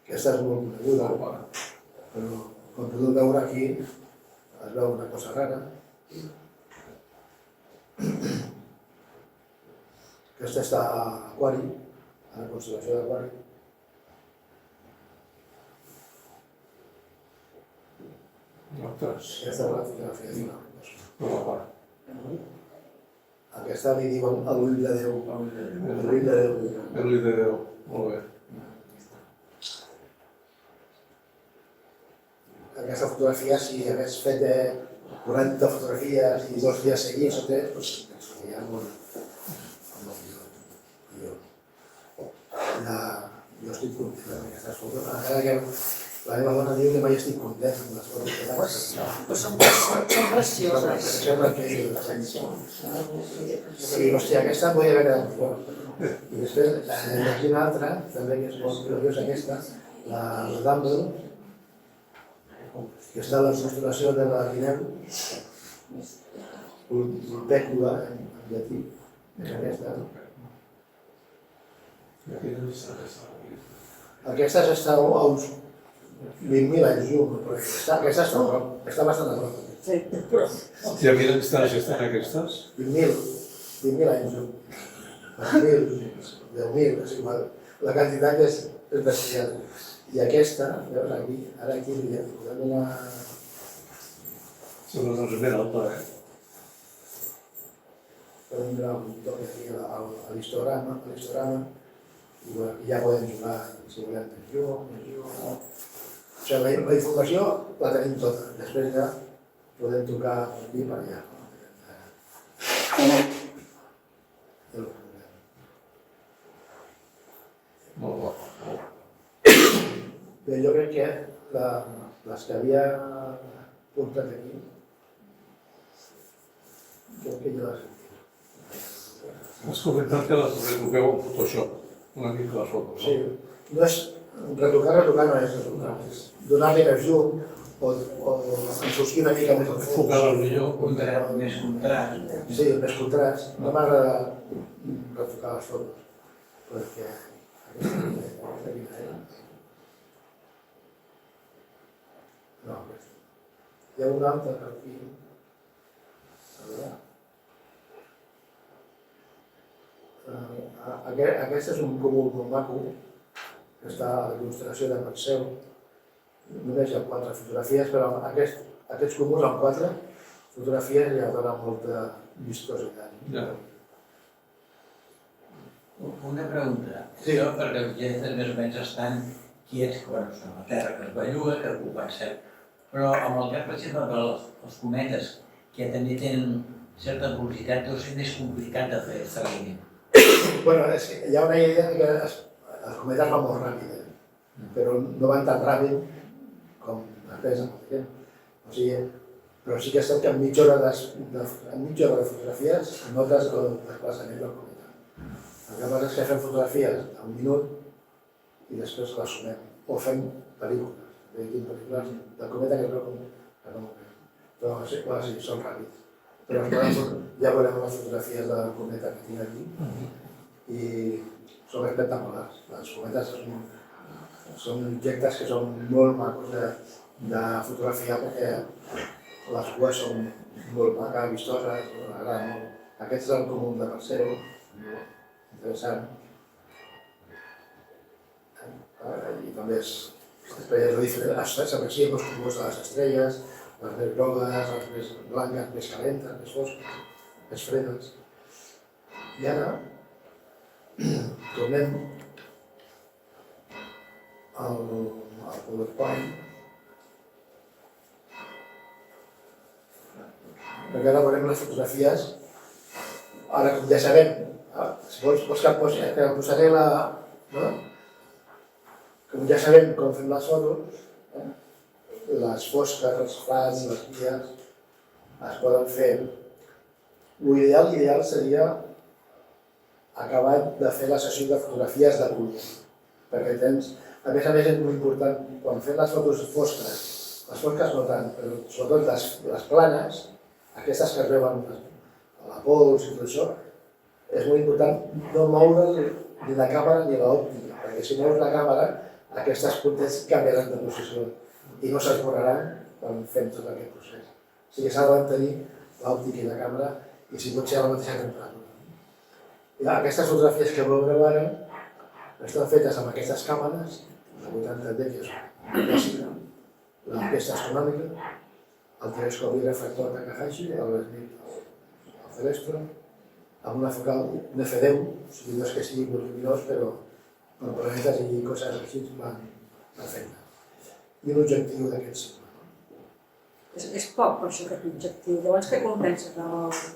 Aquesta és molt coneguda, però com podeu veure aquí es veu una cosa rara. Aquesta està a Aquari, a la constel·lació d'Aquari. Aquesta és la fotografia final. Aquesta li diuen l'ull de Déu. L'ull de Déu. L'ull de Déu, molt bé. Aquesta fotografia, si hagués fet 40 fotografies i 2 dies seguits o 3, doncs seria molt millor. Jo estic content amb aquestes fotos. Encara que la meva dona diu que mai estic content amb les fotos que faig. Però són precioses. Sembla que sí, hòstia, aquesta em podria haver quedat molt. I després, aquí una altra, també que és molt curiosa aquesta, la Dumble, que està a la constel·lació de la Guineu, Vulpecula, en llatí, és aquesta. Aquesta està a uns 20.000 anys llum, però aquesta està bastant a prop. I a quina distància estan aquestes? 20.000 anys llum. 10.000, és igual. La quantitat és bestial. I aquesta, veus aquí, ara aquí li podem donar... Sembla una primera alta, Podem donar un toc aquí a l'histograma, i ja podem jugar, si volem, més llum. O sigui, la informació la tenim tota. Després ja podem tocar per aquí i per allà. molt bo. Bé, jo crec que les que havia portat aquí, crec que jo les he dit. Has comentat que les retoqueu en Photoshop, una mica les fotos. Sí, no és retocar no és retocar, és donar-li més llum o ensortir una mica més el fons. Enfocar-la millor. Més contrast. Sí, més contrast. No m'agrada retocar les fotos, perquè aquesta quina. No, aquesta. Hi ha una altra per aquí. A veure. Aquest és un cúmul molt maco, que està a la il·lustració de Marcel. Només hi ha 4 fotografies, però aquests cúmuls amb 4 fotografies ja donen molta vistositat. Ja. Una pregunta. Sí. Això perquè els objectes més o menys estan quiets quan són a la Terra, que es belluga, que ocupen cert Però amb el cas, per exemple, dels cometes, que també tenen certa velocitat, deu ser més complicat de fer seguiment. Bueno, és que hi ha una idea que els cometes van molt ràpid, però no van tan ràpid com després amb el temps. O sigui, però sí que és cert que en mitja hora de fotografies notes el desplaçament del cometa. El que passa és que fem fotografies a un minut i després les sumem. O fem pel·lícules, pel·lícules del cometa que no ho veiem. Però sí, són ràpids. Però ja veurem les fotografies del cometa que tinc aquí i són espectaculars. Els cometes són objectes que són molt macos de fotografiar perquè les cues són molt maques, vistoses, m'agrada molt. Aquest és el comú de Perseu, interessant. I també s'aprecien els colors de les estrelles, les més grogues, les més blanques, més calentes, més fosques, més fredes. I ara tornem al PowerPoint, perquè ara veurem les fotografies. Ara, com ja sabem, si vols que posaré la... Com ja sabem com fem les fotos, les fosques, els clars, les guies, es poden fer. L'ideal seria acabar de fer la sessió de fotografies de punt, perquè tens, a més és molt important, quan fem les fotos fosques, les fosques no tant, però sobretot les planes, aquestes que es veuen a la pols i tot això, és molt important no moure ni la càmera ni l'òptica, perquè si mous la càmera, aquestes puntes canviaran de posició i no s'esborraran quan fem tot aquest procés. O sigui, s'ha de mantenir l'òptica i la càmera i si pot ser a la mateixa temperatura. I aquestes fotografies que veureu ara estan fetes amb aquestes càmeres, la 80D, que és una clàssica, l'orquestra astronòmica, el telescopi refractor de Takahashi, el Celestro, amb una focal, un F10, o sigui, no és que sigui molt lluminós, però per planetes i coses així van perfecte. I un objectiu d'aquests. És poc per això aquest objectiu. Llavors què compenses el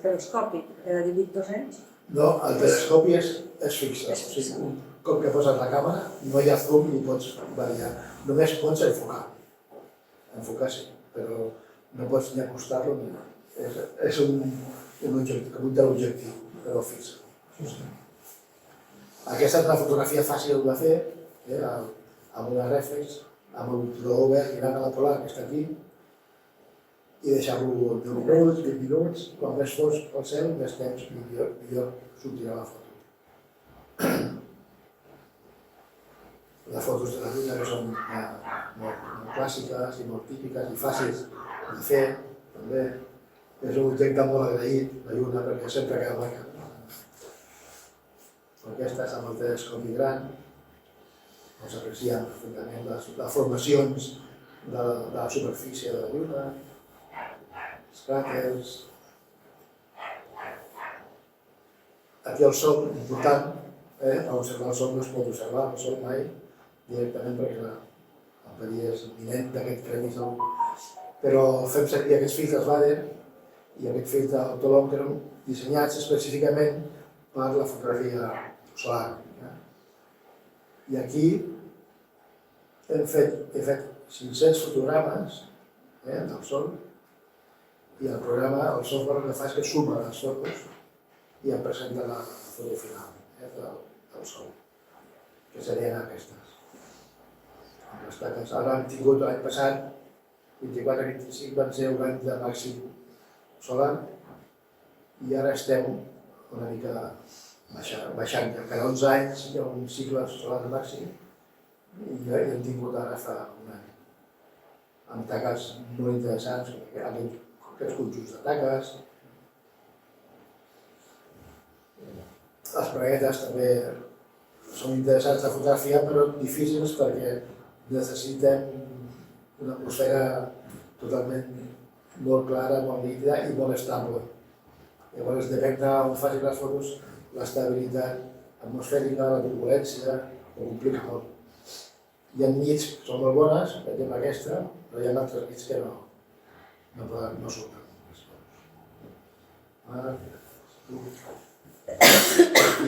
telescopi? Cada 18 anys? No, el telescopi és fixe. O sigui, un cop que poses la càmera no hi ha zoom ni pots variar. Només pots enfocar. Enfocar sí, però no pots ni acostar-lo ni res. És un objectiu, com un teleobjectiu, però fixe. Aquesta és una fotografia fàcil de fer, amb una reflex, amb un turó obert mirant a la polar que està aquí, i deixar-lo 10 minuts, 20 minuts, quan més fosc al cel, més temps, millor sortirà la foto. Les fotos de la Lluna que són molt clàssiques i molt típiques i fàcils de fer, també. És un objecte molt agraït, la Lluna, perquè sempre queda maca. Aquestes amb el telescopi gran, on s'aprecien perfectament les formacions de la superfície de la Lluna, els cràters. Aquí el sol, important, per observar el sol no es pot observar el sol mai directament perquè el perill és imminent d'aquest premi sol. Però fem servir aquests filtres LADER i aquest filtre Autolongchrome dissenyats específicament per la fotografia solar. I aquí he fet 500 fotogrames del sol i el programa, el software el que fa és que suma les fotos i em presenta la foto final del sol, que serien aquestes. Les taques. Ara hem tingut l'any passat, 24-25 van ser un any de màxim solar i ara estem una mica baixant. Cada 11 anys hi ha un cicle solar màxim i ja hem tingut ara fa un any. Amb taques molt interessants, aquests conjunts de taques. Les planetes també són interessants de fotografiar, però difícils perquè necessitem una atmosfera totalment molt clara, molt nítida i molt estable. Llavors, depèn d'on faci les fotos, l'estabilitat atmosfèrica, la turbulència, ho complica molt. Hi ha nits que són molt bones, per exemple aquesta, però hi ha altres nits que no surten.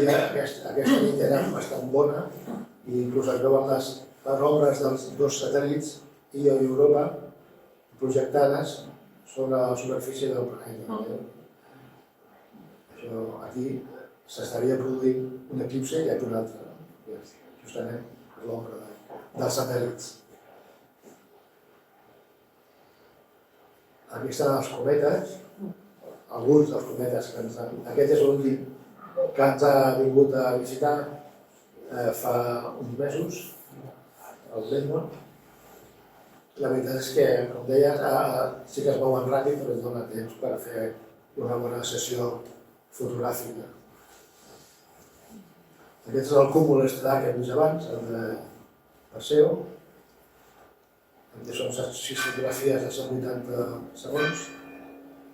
I aquesta nit era bastant bona i inclús es veuen les ombres dels dos satèl·lits, Io i Europa, projectades sobre la superfície del planeta. Això aquí s'estaria produint un eclipse i aquí un altre, justament per l'ombra dels satèl·lits. Aquí estan els cometes, alguns dels cometes que ens han... Aquest és l'últim que ens ha vingut a visitar fa uns mesos, el Lenmont. La veritat és que, com deies, sí que es mouen ràpid, però ens dona temps per fer una bona sessió fotogràfica. Aquest és el cúmul estel·lar que hem vist abans, el de Perseo, que són 6 fotografies de 180 segons,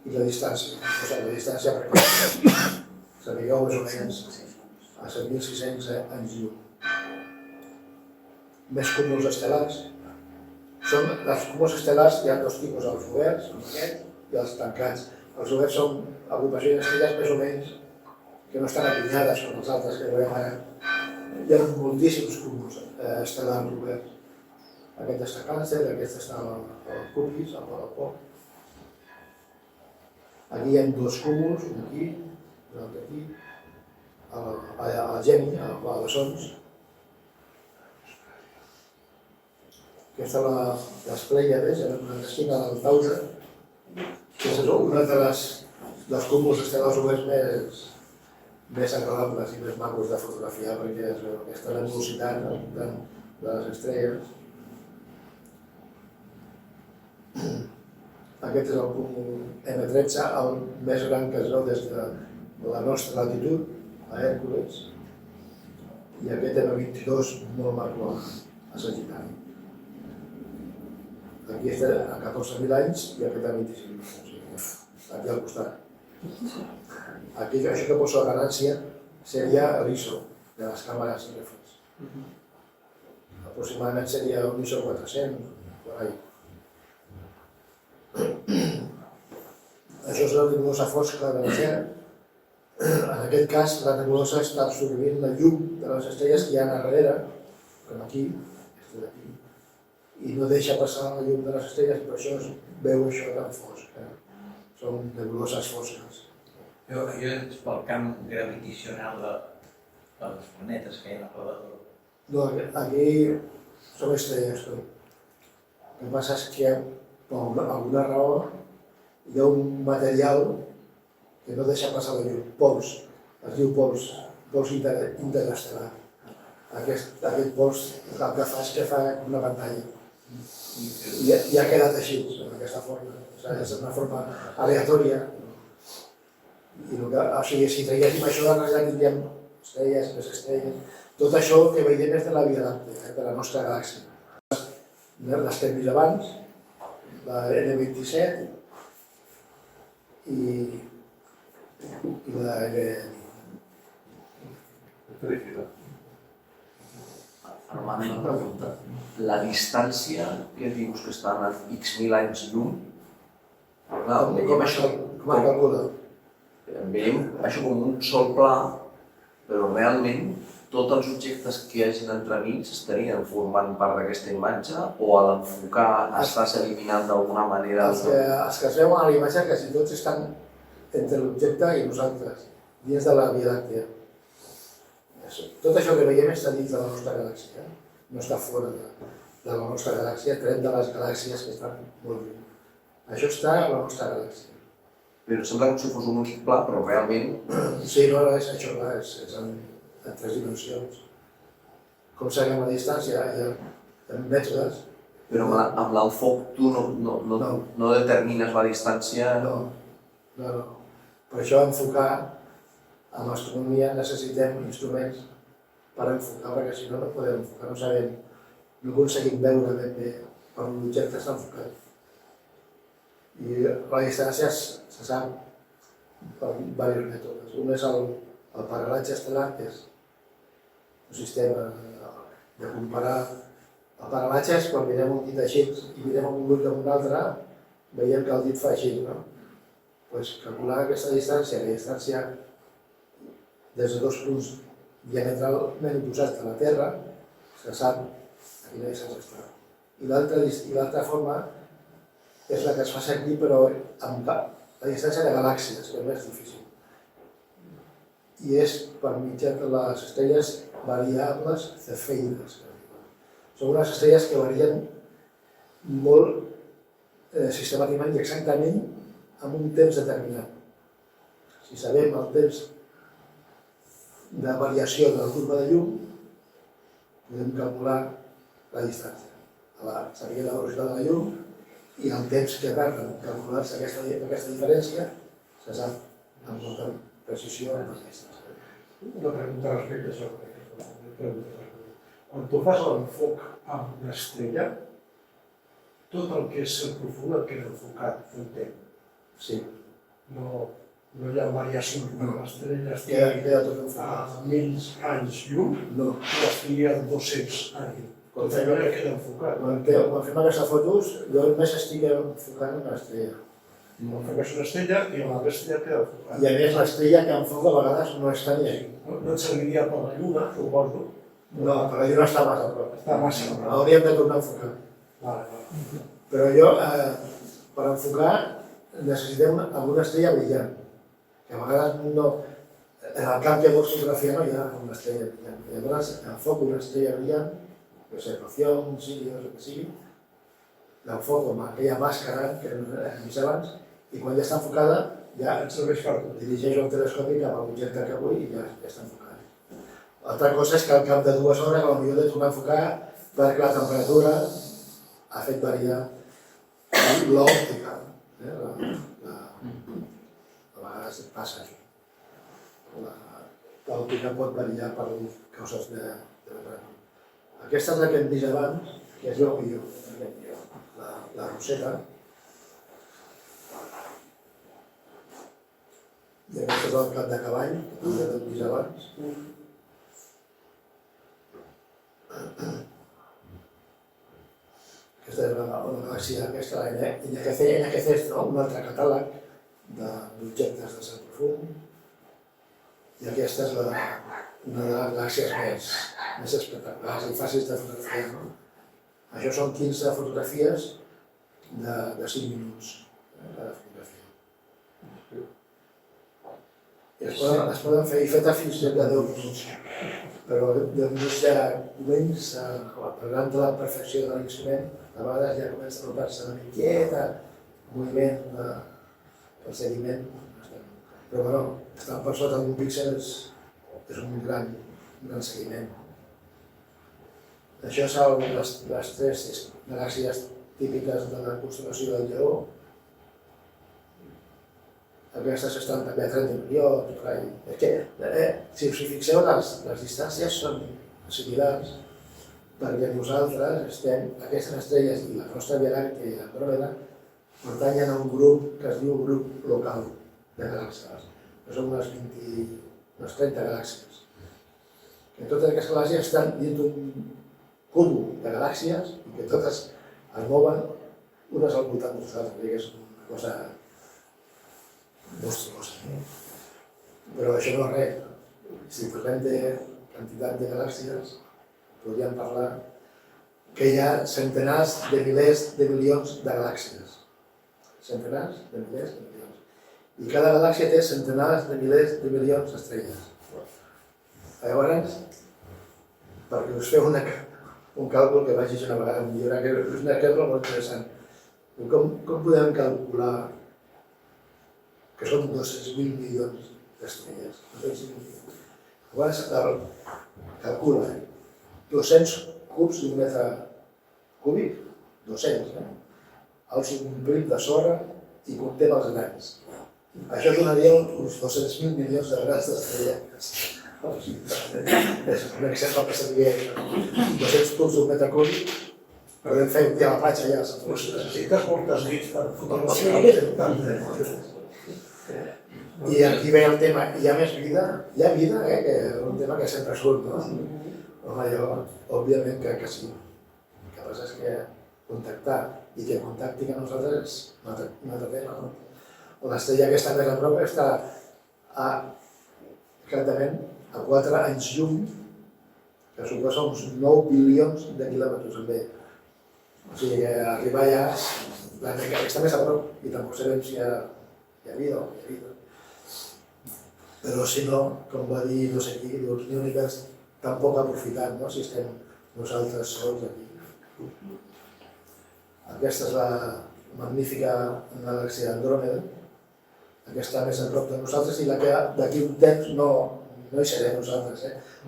i la distància. La distància perquè sapigueu més o menys a 7.600 anys llum. Més cúmuls estel·lars. Els cúmuls estel·lars hi ha dos tipus, els oberts, com aquest, i els tancats. Els oberts són agrupacions d'estrelles més o menys que no estan apinyades com els altres que veiem ara. Hi ha moltíssims cúmuls estel·lars oberts. Aquest està a Càncer, aquest està al Cupis, al Pol. Aquí hi ha dos cúmuls, un aquí, un altre aquí, a Gemi, a Bessons. Aquesta les Plèiades, una esquina del Taure, que és una dels cúmuls estel·lars oberts més agradables i més macos de fotografiar, perquè es veu aquesta nebulositat de les estrelles. Aquest és el cúmul M13, el més gran que es veu des de la nostra latitud, a Hèrcules, i aquest M22 molt maco a Sagitari. Aquí està a 14.000 anys i aquest a 25.000 anys, aquí al costat. Aquí, això que poso a Ganància seria l'ISO de les càmeres reflex. Aproximadament seria un ISO 400, per ahí. Això és la nebulosa fosca de la Terra. En aquest cas, la nebulosa està absorbint la llum de les estrelles que hi ha a darrere, com aquí, i no deixa passar la llum de les estrelles, i per això es veu això tan fosc. Són nebuloses fosques. Allò és pel camp gravitacional dels planetes que hi ha a l'Equador. No, aquí són estrelles, però el que passa és que per alguna raó hi ha un material que no deixa passar la llum, pols, es diu pols interestel·lar. Aquest pols el que fa és que fa una pantalla i ha quedat així, d'aquesta forma. És una forma aleatòria. O sigui, si traguéssim això de la realitat tindríem estrelles, més estrelles. Tot això que veiem és de la Via Làctea, de la nostra galàxia. Les que hem vist abans, la N27 i la N... Armand, una pregunta. La distància que dius que estan a X mil anys llum, veiem això com un sol pla, però realment tots els objectes que hi hagin entremig estarien formant part d'aquesta imatge o a l'enfocar estàs eliminant d'alguna manera... Els que es veuen a la imatge quasi tots estan entre l'objecte i nosaltres, dins de la Via Làctea. Tot això que veiem està dins de la nostra galàxia, no està fora de la nostra galàxia, tret de les galàxies que estan molt lluny. Això està a la nostra galàxia. Però sembla com si fos un únic pla, però realment... Sí, no és això, és en 3 dimensions. Com sabem la distància, hi ha metres... Però amb l'enfoc tu no determines la distància... No. Per això enfocar, amb astronomia necessitem instruments per enfocar, perquè si no podem enfocar, no sabem, no aconseguim veure ben bé on l'objecte està enfocat. I la distància se sap per diversos mètodes. Un és el paral·latge estel·lar, que és un sistema de comparar El paral·latge és quan mirem un dit així i mirem un ull amb un altre, veiem que el dit fa així, no? Doncs calcular aquesta distància, la distància des de dos punts diametralment oposats de la Terra, se sap a quina distància està. I l'altra forma és la que es fa servir, però amb la distància de galàxies, que és més difícil. I és per mitjà de les estrelles variables cefeides. Són unes estrelles que varien molt sistemàticament i exactament en un temps determinat. Si sabem el temps de variació de la curva de llum, podem calcular la distància. Sabia la velocitat de la llum i el temps que tarda en calcular-se aquesta diferència se sap amb molta precisió en les distàncies. Una pregunta respecte a això. Quan tu fas l'enfoc amb l'estrella, tot el que és el profund el queda enfocat, s'entén? Sí. No hi ha variació per l'estrella, Queda tot enfocat. a 1000 anys llum, No. o estigui a 200 anys. Tot allò ja queda enfocat. Quan fem aquestes fotos, jo només estic enfocant en l'estrella. Quan fem una estrella i la l'estrella queda enfocat. I a més l'estrella que enfoca a vegades no està ni així. No et serviria per la lluna, suposo. No, per la lluna està massa a prop. Està massa a prop. Hauríem de tornar a enfocar. Vale. Però jo, per enfocar, necessitem alguna estrella brillant. Que a vegades no... En el camp que vols fotografiar no hi ha una estrella brillant. Llavors enfoco una estrella brillant, que sé, Procyon, Sirius, el que sigui, l'enfoco amb aquella màscara que hem vist abans, i quan ja està enfocada, ja Et serveix per tot. dirigeixo el telescopi cap a l'objecte que vull i ja està enfocat. L'altra cosa és que al cap de 2 hores potser he de tornar a enfocar perquè la temperatura ha fet variar l'òptica. A vegades passa això. L'òptica pot variar per causes de temperatura. Aquesta és la que hem vist abans, que és el millor, la roseta. I aquest és el cap de cavall, que també l'hem vist abans. Aquesta és la galàxia, aquesta, NGC és un altre catàleg d'objectes de cel profund. I aquesta és una de les galàxies més espectaculars i fàcils de fotografiar. Això són 15 fotografies de 5 minuts de fotografia. I es poden fer fetes fins a 10 minuts. Però de minuts ja comença, parlant de la perfecció de l'instrument, a vegades ja comença a notar-se una miqueta, moviment del seguiment. Però bueno, estar per sota d'un píxel és un gran seguiment. Això són les 3 galàxies típiques de la constel·lació del Lleó. Aquestes estan també a 30 milions. És que, si us hi fixeu, les distàncies són similars, perquè nosaltres estem, aquestes estrelles i la nostra Via Làctea i l'Andròmeda pertanyen a un grup que es diu grup local de galàxies. Són unes 30 galàxies. Que totes aquestes galàxies estan dins d'un cúmul de galàxies i que totes es mouen unes al voltant de les altres, que és una cosa monstruosa. Però això no és res. Si parlem de quantitat de galàxies, podríem parlar que hi ha centenars de milers de milions de galàxies. Centenars de milers de milions. I cada galàxia té centenars de milers de milions d'estrelles. Llavors, perquè us feu un càlcul que vaig dir una vegada, que és una càlcul molt interessant. Com podem calcular que són 200.000 milions d'estrelles? Llavors, calcula 200 cubs d'un metre cúbic, 200, els omplim de sorra i comptem els grans. Això donaria uns 200.000 milions de grans d'estrelles. És un exemple per saber 200 cubs d'un metre cúbic, podem fer un dia a la platja ja. Necessites moltes nits per fotografiar. I aquí ve el tema, hi ha més vida? Hi ha vida, que és un tema que sempre surt, no? Home, jo, òbviament, crec que sí. que passa és que contactar i que contactin a nosaltres és un altre tema. No? L'estrella que està més a prop està exactament a 4 anys llum, que suposa uns 9 bilions de quilòmetres amb ell. O sigui que arribar allà, que està més a prop i tampoc sabem si hi ha vida o no hi ha vida. Però si no, com va dir no sé qui, dius, ni univers tan poc aprofitat, no? Si estem nosaltres sols aquí. Aquesta és la magnífica galàxia Andròmeda, aquesta més a prop de nosaltres i la que d'aquí un temps no hi serem nosaltres,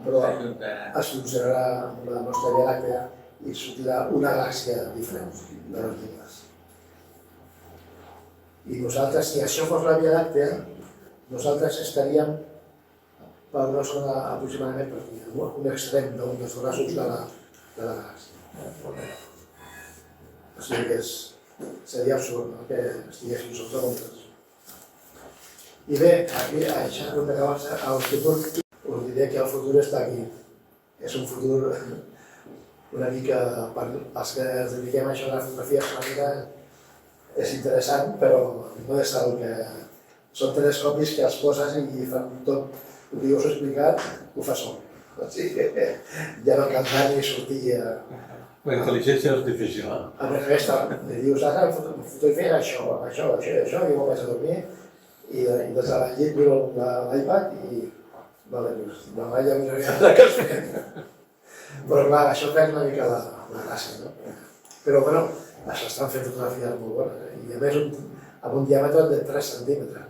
però es funcionarà amb la nostra Via Làctea i sortirà una galàxia diferent de les dues. I nosaltres, si això fos la Via Làctea, nosaltres estaríem per una zona aproximadament per aquí, un extrem d'un dels braços de la galàxia. O sigui que seria absurd, no?, que estiguéssim sota ombres. I bé, aquí, això és el futur, us diré que el futur està aquí. És un futur una mica, per als que ens dediquem a això de la fotografia astrònomica, és interessant, però no és el que... Són telescopis que els poses i fan tot el que us he explicat, ho fa sol. O sigui que ja no cal anar ni sortir a... La intel·ligència artificial. A més, li dius, ara estic fent això, i m'ho vaig a dormir, i des de la llit miro l'iPad i... Vale, doncs, demà ja miraré la que has fet. Però clar, això perd una mica la gràcia, no? Però bueno, això estan fent fotografies molt bones, i a més amb un diàmetre de 3 centímetres.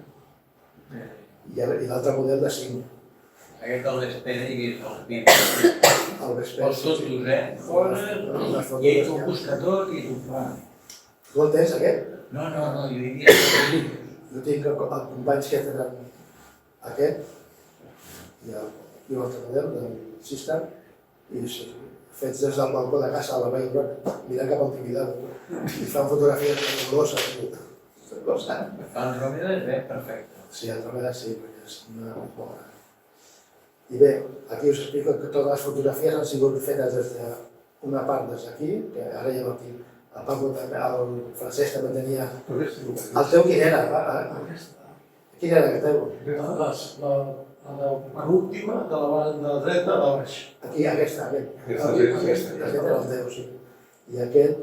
I l'altre model de 5. Aquest el Vespere i els vídeos. El Vespere. Els tots dos, I ell t'ho busca tot i t'ho fa. Tu el tens, aquest? No, jo diria que... Jo tinc companys que tenen aquest i un altre model, del Sistar, i fets des del balcó de casa a la Vall Roca, mirant cap al Tibidabo, i fan fotografies nebuloses. Andròmeda és bé, perfecte. Sí, Andròmeda sí, perquè és una bona. I bé, aquí us explico que totes les fotografies han sigut fetes des d'una part des d'aquí, que ara ja no tinc. El Paco també, el Francesc també tenia... El teu quin era? Quin era el teu? La penúltima de la banda dreta a baix. Aquí, aquest era el teu, sí. I aquest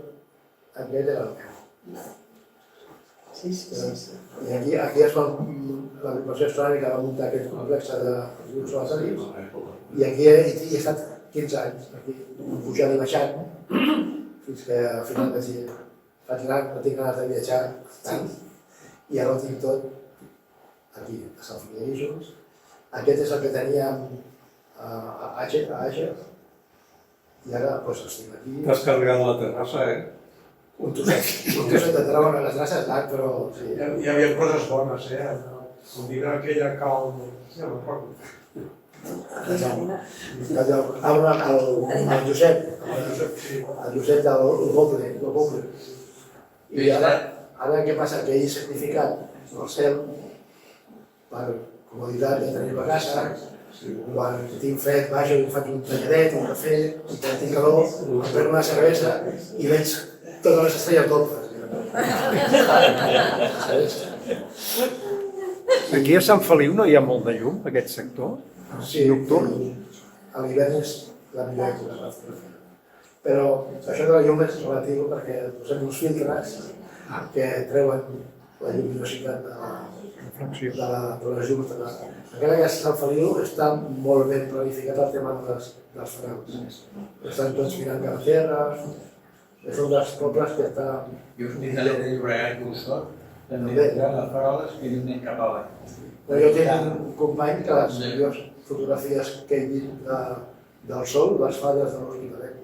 era el meu. I aquí es va, l'agrupació astrònomica va muntar aquest complex de grups laterals i aquí he estat 15 anys, aquí, pujant i baixant, fins que al final vaig dir, no tinc ganes de viatjar tant, i ara ho tinc tot aquí, a Sant Feliu de Guíxols. Aquest és el que teníem a Àger, i ara estic aquí. T'has carregat la terrassa, Un trosset de trau a les traces llarg, però... Hi havia coses bones, Com dirà aquella calm... Ja no recordo. El Josep del Goble. I ara què passa? Que ell s'ha significat el cel per comoditat de tenir a casa. Quan tinc fred, baixo i faig un talladet, un cafè, i quan tinc calor, em prenc una cervesa i veig totes les estrelles dobles. Aquí a Sant Feliu no hi ha molt de llum, aquest sector? Sí, nocturn? A l'hivern és la millor època de la fotografia. Però això de la llum és relatiu perquè posem uns filtres que treuen la lluminositat de les llums. Encara que a Sant Feliu està molt ben planificat el tema dels faraons. Estan tots mirant cap a terra, és un dels pobles que està... I Hospitalet de Llobregat i Osor també tenen les faroles que lluminen cap avall. Però jo tinc un company que les millors fotografies que he vist del sol les fa des de l'Hospitalet.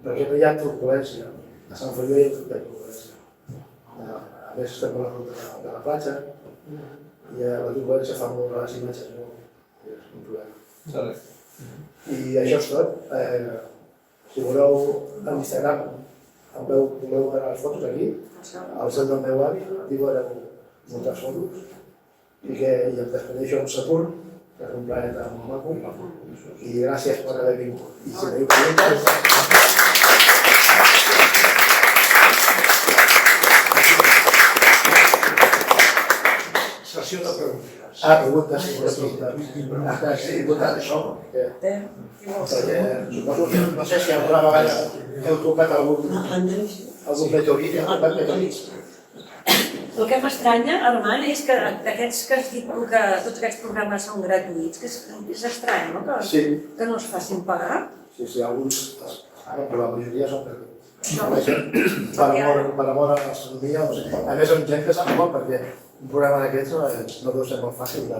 Perquè no hi ha turbulència. A Sant Feliu hi ha turbulència. A més estem a la ruta de la platja i la turbulència fa molt a les imatges, no? És un problema. I això és tot. Si voleu a l'Instagram, voleu veure les fotos aquí, al cel del meu avi, aquí veureu moltes fotos, i em despedeixo amb Saturn, que és un planeta molt maco, i gràcies per haver vingut. I si teniu preguntes... sessió de preguntes. Preguntes, sí, sí, votat això. Perquè suposo que no sé si alguna vegada heu tocat algun meteorit, El que m'estranya, Armand, és que aquests que has dit tu, que tots aquests programes són gratuïts, que és estrany, no? Que no es facin pagar. Sí, alguns, però la majoria són per amor a l'astronomia. A més, amb gent que sap molt, perquè un programa d'aquests no deu ser molt fàcil de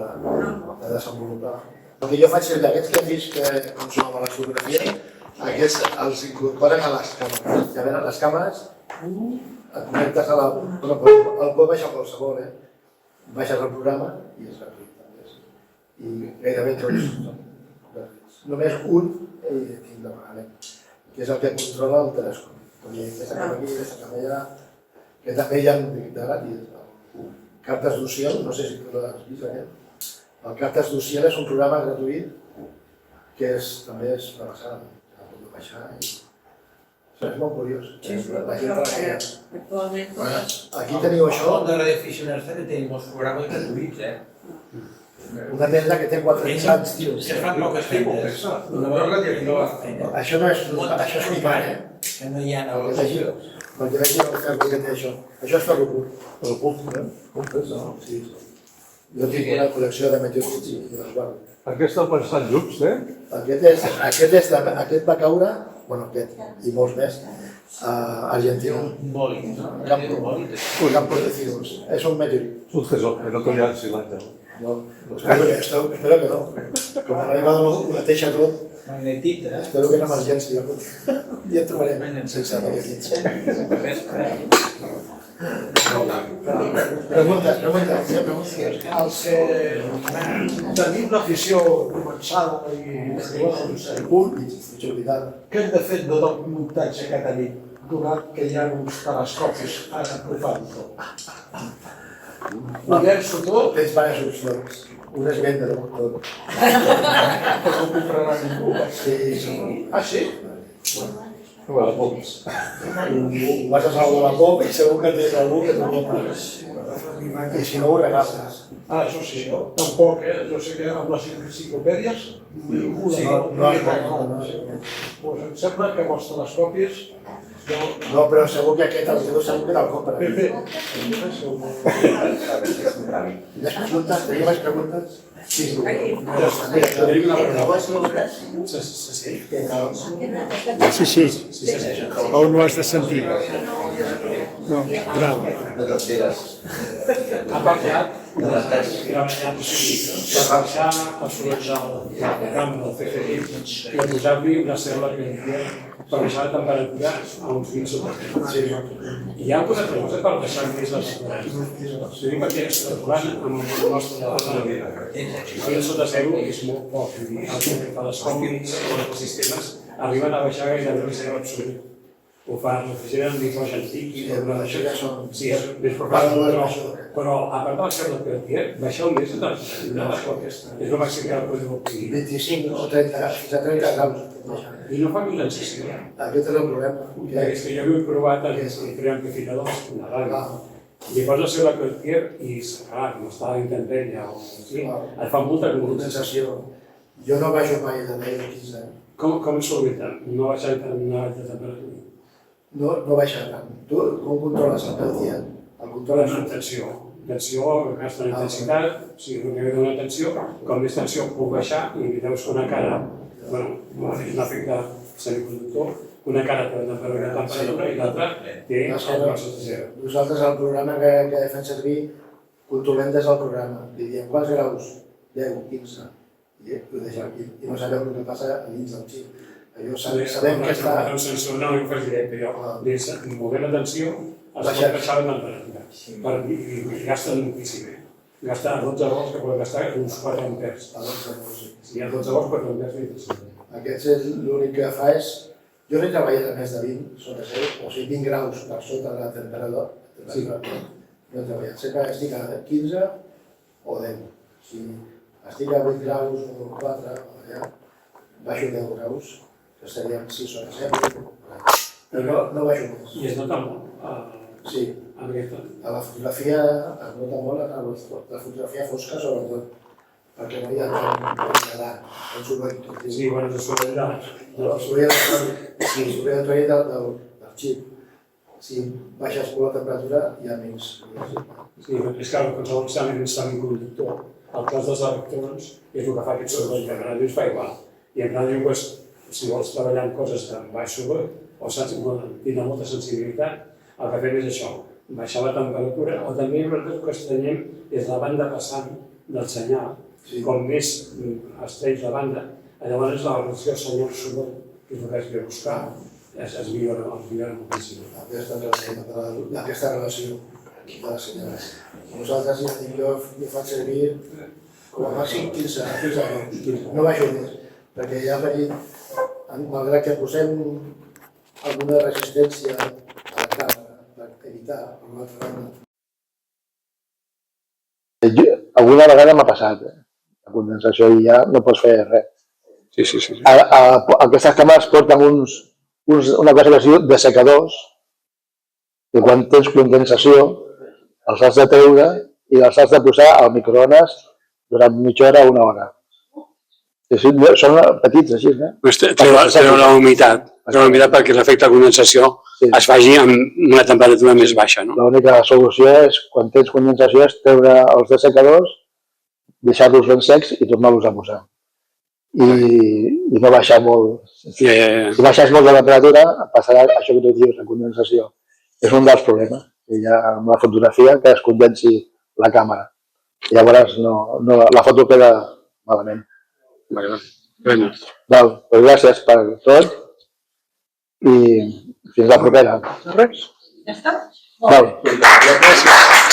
desenvolupar. Perquè jo faig servir aquests que hem vist que consumen les fotografies, aquests els incorporen a les càmeres. I a veure, les càmeres et connectes a la... El pot baixar qualsevol, baixes el programa i és gratuït. I gairebé tots són gratuïts. Només un tinc de pagament, que és el que controla el telescopi. Aquesta cama aquí, aquesta cama allà, que també hi ha de gratis. Cartes d'Uciel, no sé si tu l'has vist aquest. El Cartes d'Uciel és un programa gratuït que també és una passada. El pot baixar i... És molt curiós. La gent treballa. Aquí teniu això. A la Ràdio Aficionats també tenim molts programes gratuïts, Una tenda que té 400 anys, tio. Que es fan poques tendes. Això no és picant, Que no hi ha negociacions. Perquè vegi el ferro que té això. Això és ferro pur. El punt, Sí. Jo tinc una col·lecció de meteorits i els guardo. Aquest el pensat Llups, Aquest va caure, i molts més, a Argentina. Un bòlit, no? Campos de Ciros. És un meteorit. és un tesor, que no t'ho llanci l'àngel. No, espero que no. Com a l'aigua ho neteja tot, Magnetita. espero que no emergència. Ja en trobarem sense magnetits. Preguntes. Els que tenim l'afició començada i què hem de fer de tot muntatge que tenim, donat que hi ha uns telescopis aprovant-ho? Ho llenço tot, Tens diverses opcions. Una és vendre-ho tot. que no ho comprarà ningú. Sí. Ah, sí? A la Pols. Ho vas a salvar la pop i segur que tens algú que t'ho compra. I si no ho regales. Ah, això sí, tampoc, jo sé que amb les enciclopèdies ningú No. Doncs em sembla que amb els telescopis No, però segur que aquest el teu segur que te'l compra. Teniu més preguntes? Sí. Sí. On ho has de sentir? No, grau. Ha parlat de les treballar per baixar els sorolls al camp del CFI i posar-li una cel·la que per baixar la temperatura a uns 20 sota. I hi ha alguna cosa per baixar més les temperatures. Ho dic perquè especulant amb el nostre vida. El sota zero és molt poc. Els telescopis o els sistemes arriben a baixar gairebé el zero absolut. Ho fa refrigeren amb nitrogen líquid, això ja són... sí, és més profund, però a part de la cel·la que baixar el més de les és el màxim que podeu obtenir. 25 o 30, fins a 30 graus. I no fa ni sensació. Aquest és el problema. És que jo ho he provat amb preamplificadors, una ràdio. I pots la cel·la Cartier i no està a intempèrie o així, et fa molta sensació. Jo no baixo mai de 10 o 15 anys. Com solventen? No baixar de temperatura? No baixa tant. Tu com controles el Cartier? El controles amb tensió. Tensió, gasta intensitat, si no hi ha una tensió, com més tensió puc baixar i veus que una cara, un efecte semiconductor, una cara té una temperatura i l'altra té el sota zero. Nosaltres el programa que fem servir controlem des del programa. Li diem quants graus? 10, 15. I ho deixem aquí. I no sabeu el que passa a dins del xip. Sabem que està... Un sensor no ho faig directe, jo movent la tensió es pot baixar la temperatura i gasta moltíssim. Gasta 12 volts que pot gastar uns 4 amperes. Si hi ha 12 volts, 4 amperes mentre. Aquest és l'únic que fa és... Jo no he treballat a més de 20 sota 0, o sigui 20 graus per sota de la temperatura. No he treballat. Sempre estic a 15 o 10. Si estic a 8 graus o 4, baixo 10 graus, que serien 6 sota 0. Però no baixo més. I es nota molt Sí. amb aquest tot. A la fotografia es nota molt la fotografia fosca, sobretot, perquè no hi ha tant soroll. Sí, bueno, de solidaritat. El soroll electrònic del xip. Si baixes molt la temperatura, hi ha menys. Sí, és que qualsevol element instal·lant un conductor, el cas dels electrons és el que fa aquest soroll, que en ràdio es fa igual. I en ràdio, si vols treballar en coses de baix soroll o saps tindre molta sensibilitat, el que fem és això, baixar la temperatura, o també nosaltres el que estrenyem és la banda passant del senyal. Com més estrenys la banda, llavors la relació senyal-soroll, que és el que has de buscar, es millora moltíssim. Aquesta relació de les senyals. Nosaltres, jo faig servir com a màxim 15 euros, no baixo més, perquè ja m'ha dit, malgrat que posem alguna resistència a la càmera per evitar una altra banda. Alguna vegada m'ha passat, la condensació i ja no pots fer res. Sí. Aquestes càmeres porten una cosa que es diu dessecadors, que quan tens condensació els has de treure i els has de posar al microones durant mitja hora o una hora. Són petits així, Treu la humitat perquè l'efecte de condensació es faci amb una temperatura més baixa. L'única solució és, quan tens condensació, és treure els dessecadors, deixar-los ben secs i tornar-los a posar. I no baixar molt. Si baixes molt la temperatura, passarà això que tu dius, la condensació. És un dels problemes. Hi ha amb la fotografia que es condensi la càmera. Llavors la foto queda malament. Gràcies per tot i fins la propera. Ja està? Gràcies.